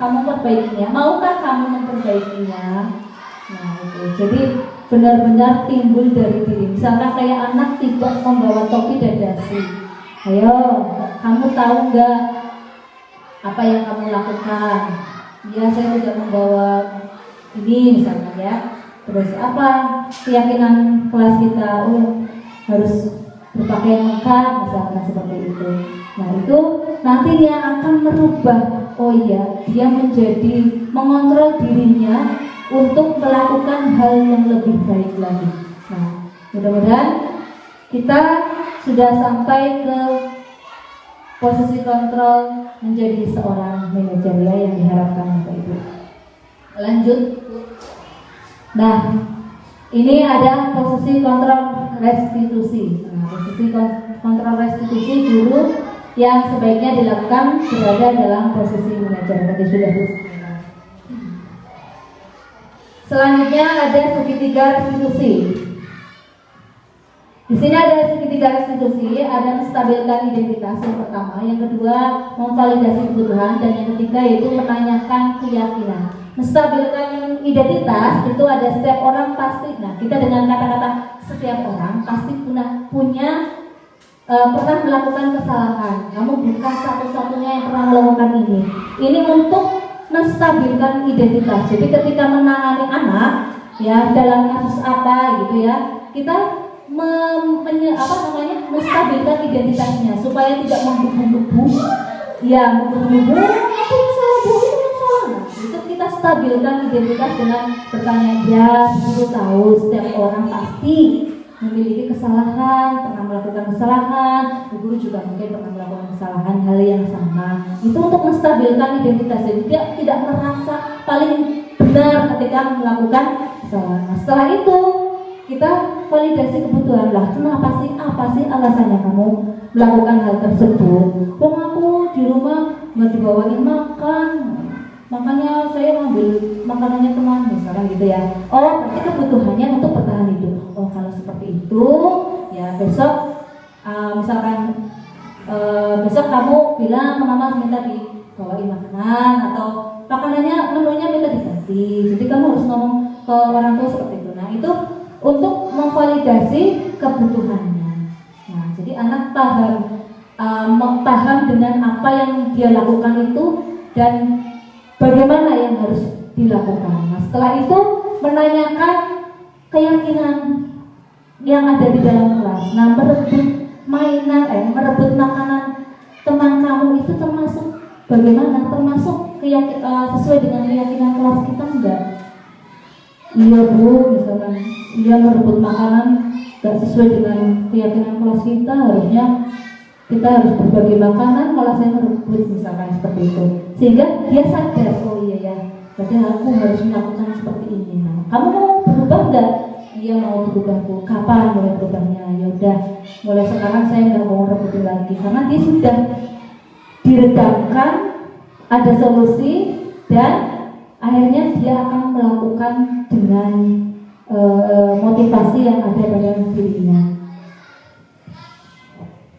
kamu perbaikinya, maukah kamu memperbaikinya? Nah itu, jadi benar-benar timbul dari diri. Misalnya kayak anak tidak membawa topi dan dasi, ayo kamu tahu nggak apa yang kamu lakukan? Ya saya tidak membawa ini misalnya ya. Terus apa keyakinan kelas kita? Oh harus berpakaian lengkap misalnya seperti itu. Nah itu nantinya akan merubah. Oh iya, dia menjadi mengontrol dirinya untuk melakukan hal yang lebih baik lagi. Nah, mudah-mudahan kita sudah sampai ke posisi kontrol menjadi seorang manajer ya yang diharapkan Bapak Ibu. Lanjut. Nah, ini ada posisi kontrol restitusi. Nah, posisi kontrol restitusi guru yang sebaiknya dilakukan berada dalam posisi manajer. Tadi sudah disebutkan. Selanjutnya ada segitiga restitusi. Di sini ada segitiga restitusi, ada menstabilkan identitas yang pertama, yang kedua memvalidasi kebutuhan, dan yang ketiga yaitu menanyakan keyakinan. Menstabilkan identitas itu ada setiap orang pasti. Nah, kita dengan kata-kata setiap orang pasti punya pernah melakukan kesalahan. Kamu bukan satu-satunya yang pernah melakukan ini. Ini untuk menstabilkan identitas. Jadi ketika menangani anak ya dalam kasus apa gitu ya, kita menstabilkan identitasnya supaya tidak menggebu-gebu. Ya, menggebu-gebu, aku yang salah, Bu, itu yang salah. Nah, itu kita stabilkan identitas dengan bertanya, ya, guru tahu setiap orang pasti memiliki kesalahan, pernah melakukan kesalahan, guru juga mungkin pernah melakukan kesalahan hal yang sama. Itu untuk menstabilkan identitas, jadi dia tidak merasa paling benar ketika melakukan kesalahan. Nah, setelah itu kita validasi kebutuhan lah. Kenapa sih? Apa sih alasannya kamu melakukan hal tersebut? Kok aku di rumah nggak dibawain makan? Makanya saya ngambil makanannya teman, misalkan gitu ya. Oh, berarti kebutuhannya untuk bertahan hidup. Oh, kalau seperti itu, ya besok, misalkan besok kamu bilang ke mama minta dibawain makanan atau makanannya menunya minta diganti. Jadi kamu harus ngomong ke orang tua seperti itu. Nah, itu untuk memvalidasi kebutuhannya. Nah, jadi anak paham dengan apa yang dia lakukan itu dan bagaimana yang harus dilakukan. Nah, setelah itu menanyakan keyakinan yang ada di dalam kelas. Nah, merebut makanan teman kamu itu termasuk bagaimana? Termasuk sesuai dengan keyakinan kelas kita enggak? Iya bu, misalkan dia merebut makanan enggak sesuai dengan keyakinan kelas kita, harusnya kita harus berbagi makanan, malah saya merebut misalkan seperti itu. Sehingga dia sadar, oh iya ya, berarti aku harus melakukan seperti ini. Nah, kamu mau berubah enggak? Iya mau berubah bu. Kapan mulai berubahnya? Ya udah, mulai sekarang saya nggak mau rebutin lagi karena dia sudah diredamkan, ada solusi dan akhirnya dia akan melakukan dengan motivasi yang ada pada dirinya.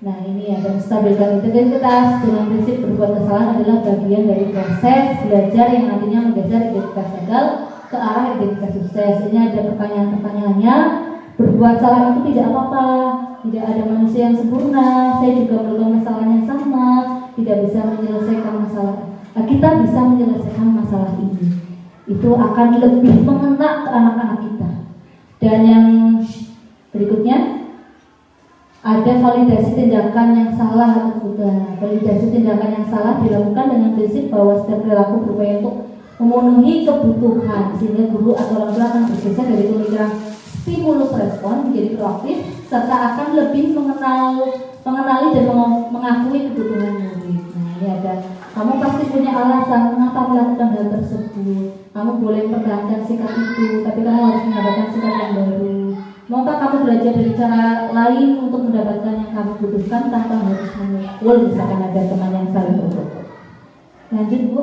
Nah ini ya, dan stabilkan integritas dengan prinsip berbuat kesalahan adalah bagian dari proses belajar yang nantinya menggeser identitas gagal ke arah identitas sukses. Ini ada pertanyaan-pertanyaannya. Berbuat salah itu tidak apa-apa, tidak ada manusia yang sempurna. Saya juga melakukan kesalahan yang sama, tidak bisa menyelesaikan masalah. Nah, kita bisa menyelesaikan masalah ini. Itu akan lebih mengena ke anak-anak kita. Dan yang berikutnya, ada validasi tindakan yang salah atau tidak. Validasi tindakan yang salah dilakukan dengan prinsip bahwa setiap perilaku berupaya untuk memenuhi kebutuhan, sehingga guru atau orang tua akan bergeser dari pemikiran stimulus respon menjadi proaktif serta akan lebih mengenali dan mengakui kebutuhan murid. Nah ini ada, kamu pasti punya alasan mengapa melakukan hal tersebut. Kamu boleh mempertahankan sikap itu, tapi kamu harus mendapatkan sikap yang baru. Maukah kamu belajar dari cara lain untuk mendapatkan yang kamu butuhkan tanpa harus memukul, misalkan ada teman yang saling berpukul. Lanjut bu.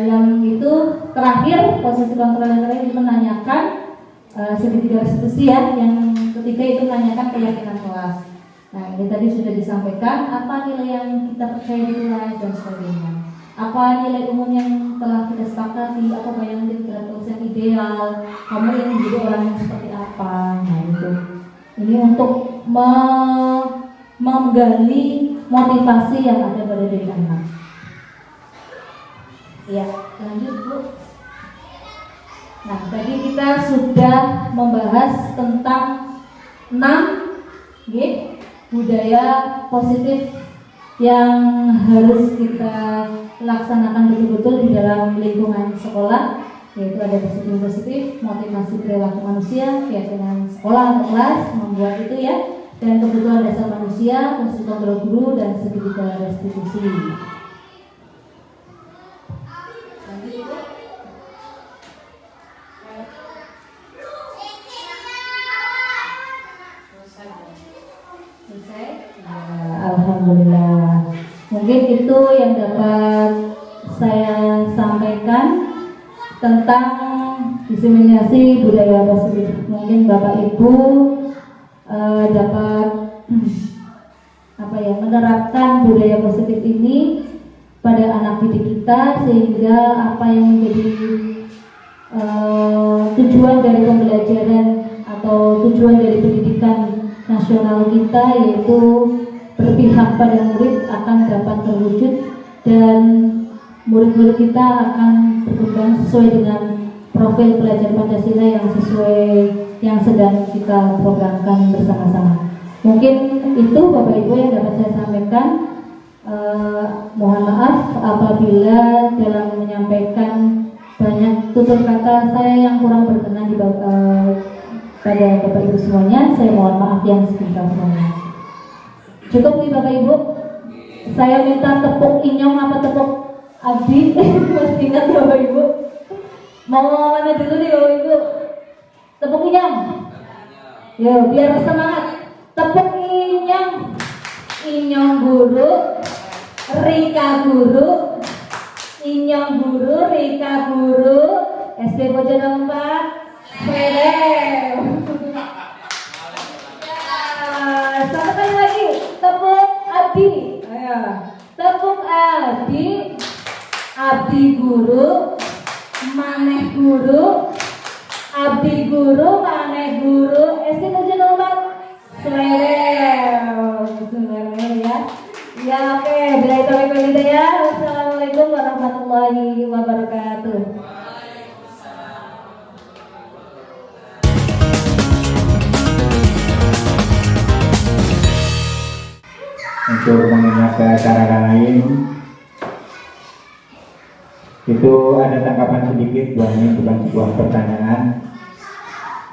Yang itu terakhir, posisi kontrol yang terakhir menanyakan segitiga restitusi ya. Yang ketiga itu menanyakan keyakinan kelas. Nah ini tadi sudah disampaikan apa nilai yang kita percaya di kelas dan sebagainya. Apa nilai umum yang telah kita sepakati, apa bayangan kita kelas yang ideal, kamu ingin menjadi orang yang seperti apa. Nah itu ini untuk menggali motivasi yang ada pada diri anak. Ya, lanjut bu. Nah, tadi kita sudah membahas tentang 6 budaya positif yang harus kita laksanakan betul-betul di dalam lingkungan sekolah, yaitu ada disiplin positif, motivasi perilaku manusia, keyakinan sekolah atau kelas, membuat itu ya, dan kebutuhan dasar manusia, fungsi kontrol guru, dan segitiga restitusi. Alhamdulillah. Mungkin itu yang dapat saya sampaikan tentang diseminasi budaya positif. Mungkin Bapak Ibu dapat menerapkan budaya positif ini pada anak didik kita, sehingga apa yang menjadi tujuan dari pembelajaran atau tujuan dari pendidikan nasional kita, yaitu berpihak pada murid, akan dapat terwujud dan murid-murid kita akan berkembang sesuai dengan profil belajar Pancasila yang sesuai yang sedang kita programkan bersama-sama. Mungkin itu Bapak Ibu yang dapat saya sampaikan. Mohon maaf apabila dalam menyampaikan banyak tutur kata saya yang kurang berkenan pada Bapak Ibu semuanya. Saya mohon maaf yang sebesar-besarnya. Cukup nih Bapak Ibu. Saya minta tepuk inyong apa tepuk abdi. Mesti ingat Bapak Ibu. Mau mana dulu nih Bapak Ibu? Tepuk inyong. Yo, biar semangat. Tepuk inyong. Inyong guru, Rika guru, inyong guru, Rika guru, SD Bojo 4, Serem. Satu kali lagi, tepuk abdi. Ayo, tepuk abdi, abdi guru, maneh guru, abdi guru, maneh guru, SD Bojo 4, Serem. Ya. Ya oke, bila itu ya. Wassalamualaikum warahmatullahi wabarakatuh. lain. Itu ada tanggapan sedikit, Bu Ani, bukan sebuah pertanyaan.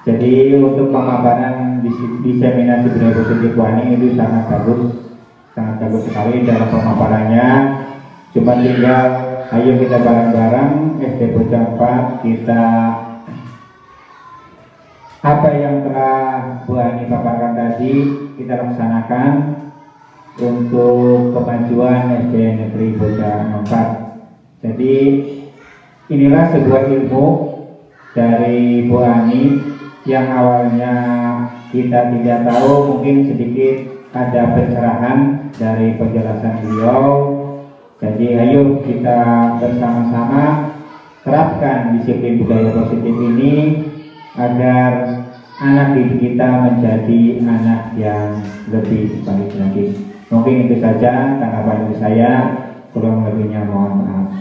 Jadi untuk pemaparan diseminasi budaya positif Bu Ani itu sangat bagus sekali dalam pemaparannya. Cuma tinggal ayo kita bareng-bareng SD Bocah 4 kita apa yang telah Bu Ani paparkan tadi kita laksanakan untuk kemajuan SD Negeri Bocah 4. Jadi inilah sebuah ilmu dari Bu Ani yang awalnya kita tidak tahu, mungkin sedikit ada pencerahan dari penjelasan beliau. Jadi ayo kita bersama-sama terapkan disiplin budaya positif ini agar anak didik kita menjadi anak yang lebih baik lagi. Mungkin itu saja tanggapan dari saya, kurang lebihnya mohon maaf.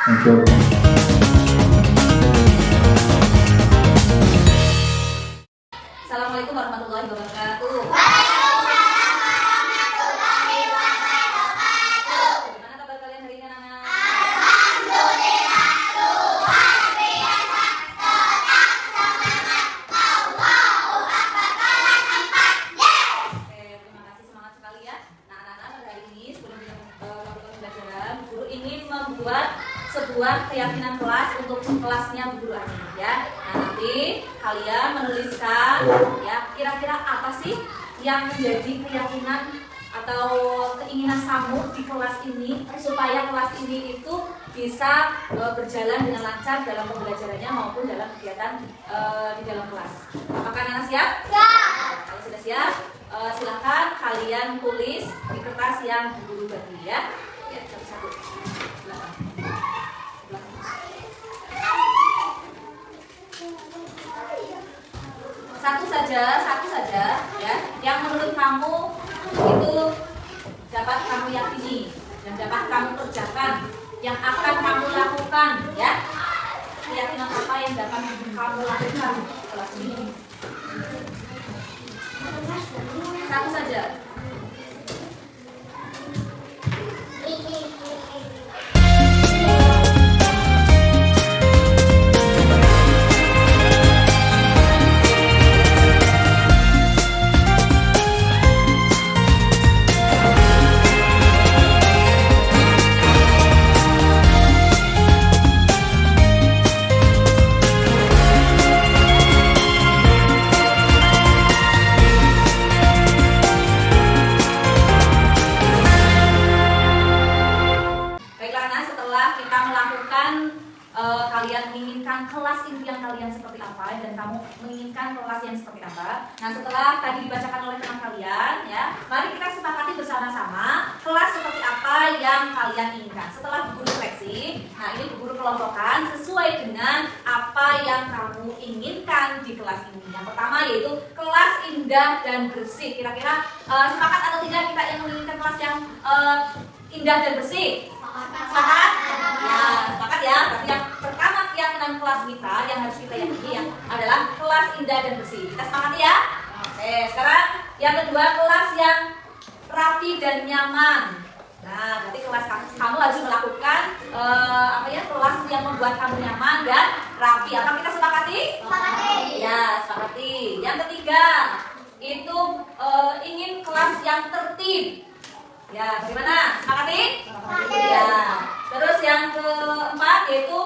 Untuk Assalamualaikum warahmatullahi wabarakatuh. Gimana kabar kalian hari ini, anak-anak? Oke, terima kasih, semangat sekali ya. Nah, anak-anak, pada hari ini sebelum kita melakukan pembelajaran, guru ingin membuat sebuah keyakinan kelas untuk kelasnya Bu Guru Ani ya. Nah, nanti kalian menuliskan ya kira-kira apa sih yang menjadi keyakinan atau keinginan kamu di kelas ini supaya kelas ini itu bisa berjalan dengan lancar dalam pembelajarannya maupun dalam kegiatan di dalam kelas. Apakah anak siap? Kalau sudah siap, silakan kalian tulis di kertas yang Bu Guru bagi ya. Ya, satu-satu. Satu saja ya yang menurut kamu itu dapat kamu yakini dan dapat kamu kerjakan, yang akan kamu lakukan ya. Keyakinan apa yang dapat kamu lakukan di kelas ini? Satu saja. Kalian menginginkan kelas inti yang kalian seperti apa dan kamu menginginkan kelas yang seperti apa. Nah, setelah tadi dibacakan oleh teman kalian ya, mari kita sepakati bersama-sama kelas seperti apa yang kalian inginkan. Setelah Bu Guru seleksi, nah ini Bu Guru kelompokkan sesuai dengan apa yang kamu inginkan di kelas ini. Yang pertama yaitu kelas indah dan bersih. Kira-kira sepakat atau tidak kita yang menginginkan kelas yang indah dan bersih? Sepakat? Ya, sepakat ya. Berarti yang pertama keyakinan kelas kita yang harus kita yakini yang adalah kelas indah dan bersih. Kita sepakati ya? Oke, sekarang yang kedua kelas yang rapi dan nyaman. Nah, berarti kelas kamu harus melakukan kelas yang membuat kamu nyaman dan rapi. Apa kita sepakati? Sepakati. Ya, sepakati. Yang ketiga itu ingin kelas yang tertib. Ya, bagaimana? Sepakati? Sepakati. Ya. Terus yang keempat yaitu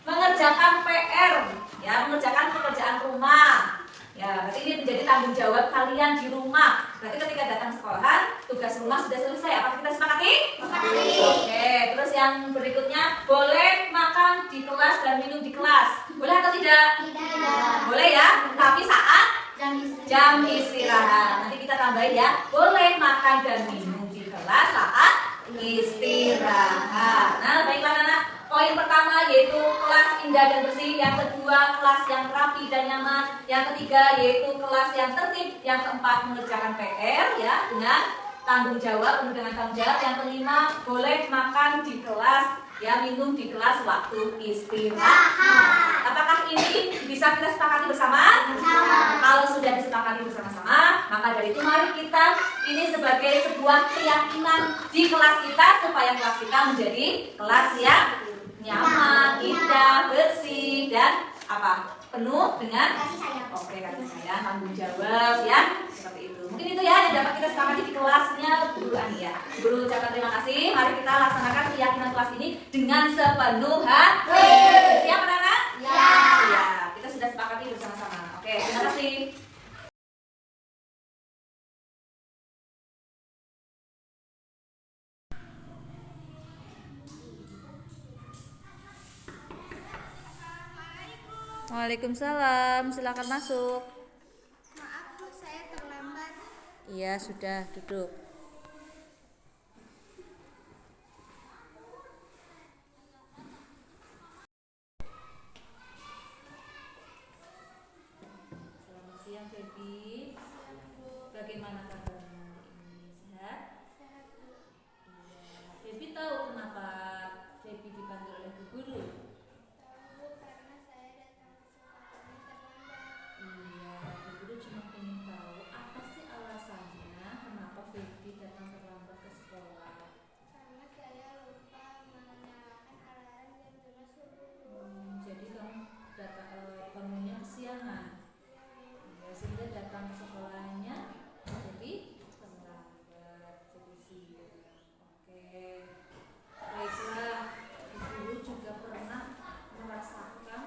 mengerjakan PR, ya, mengerjakan pekerjaan rumah. Ya, berarti ini menjadi tanggung jawab kalian di rumah. Berarti ketika datang sekolahan, tugas rumah sudah selesai. Apakah kita sepakati? Sepakati. Oke, terus yang berikutnya boleh makan di kelas dan minum di kelas. Boleh atau tidak? Tidak. Boleh ya, tapi saat jam istirahat. Nanti kita tambahin ya, boleh makan dan minum di kelas saat istirahat. Nah, baiklah anak. Poin pertama yaitu kelas indah dan bersih, yang kedua kelas yang rapi dan nyaman, yang ketiga yaitu kelas yang tertib, yang keempat mengerjakan PR ya dengan tanggung jawab, penuh dengan tanggung jawab. Yang kelima, boleh makan di kelas, ya, minum di kelas waktu istirahat. Apakah ini bisa kita sepakati bersama? Kalau sudah disepakati bersama-sama, maka dari itu mari kita ini sebagai sebuah keyakinan di kelas kita supaya kelas kita menjadi kelas yang nyaman, indah, bersih, dan apa? Penuh dengan kasih sayang. Oke, kasih sayang, tanggung jawab, ya, seperti itu. Mungkin itu ya yang dapat kita sepakati di kelasnya Guru Ani ya. Guru ucapkan terima kasih. Mari kita laksanakan keyakinan kelas ini dengan sepenuh hati. Siap anak-anak? Ya. Siap. Kita sudah sepakati bersama-sama. Oke, terima kasih. Waalaikumsalam, silakan masuk. Maaf Bu, saya terlambat. Iya, sudah duduk. Selamat siang, Febi. Bagaimana kabarmu ini? Sehat? Iya. Febi tahu kenapa Febi dipanggil oleh Bu Guru? Tahu karena saya datang ke sekolah ini terlambat. Iya, Bu Guru cuma ingin tahu apa sih alasannya kenapa Febi datang terlambat ke sekolah. Karena saya lupa menyalakan alarm jam 5 subuh. Jadi kamu bangunnya kesiangan. Ya, sehingga datang ke sekolahnya jadi terlambat, jadi siang. Oke, baiklah. Ibu Guru juga pernah merasakan,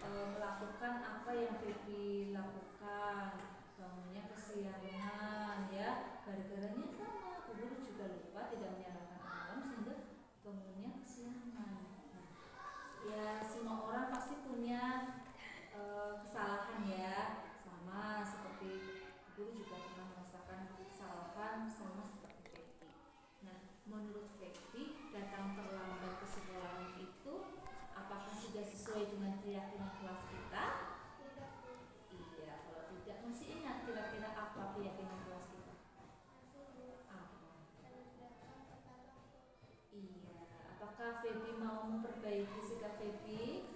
melakukan apa yang Febi lakukan, bangunnya kesiangan, ya. Gara-garanya sama, Ibu Guru juga lupa tidak menyalakan alarm sehingga bangunnya kesiangan. Nah, ya semua orang pasti punya kesalahan ya, sama seperti guru juga pernah merasakan kesalahan sama seperti Febi. Nah, menurut Febi datang terlambat ke sekolah itu apakah sudah sesuai dengan keyakinan kelas kita? Tidak Bu. Iya, kalau tidak masih ingat kira-kira apa keyakinan kelas kita? Masih Bu. Apa? Harus datang tepat waktu. Iya, apakah Febi mau memperbaiki sikap Febi?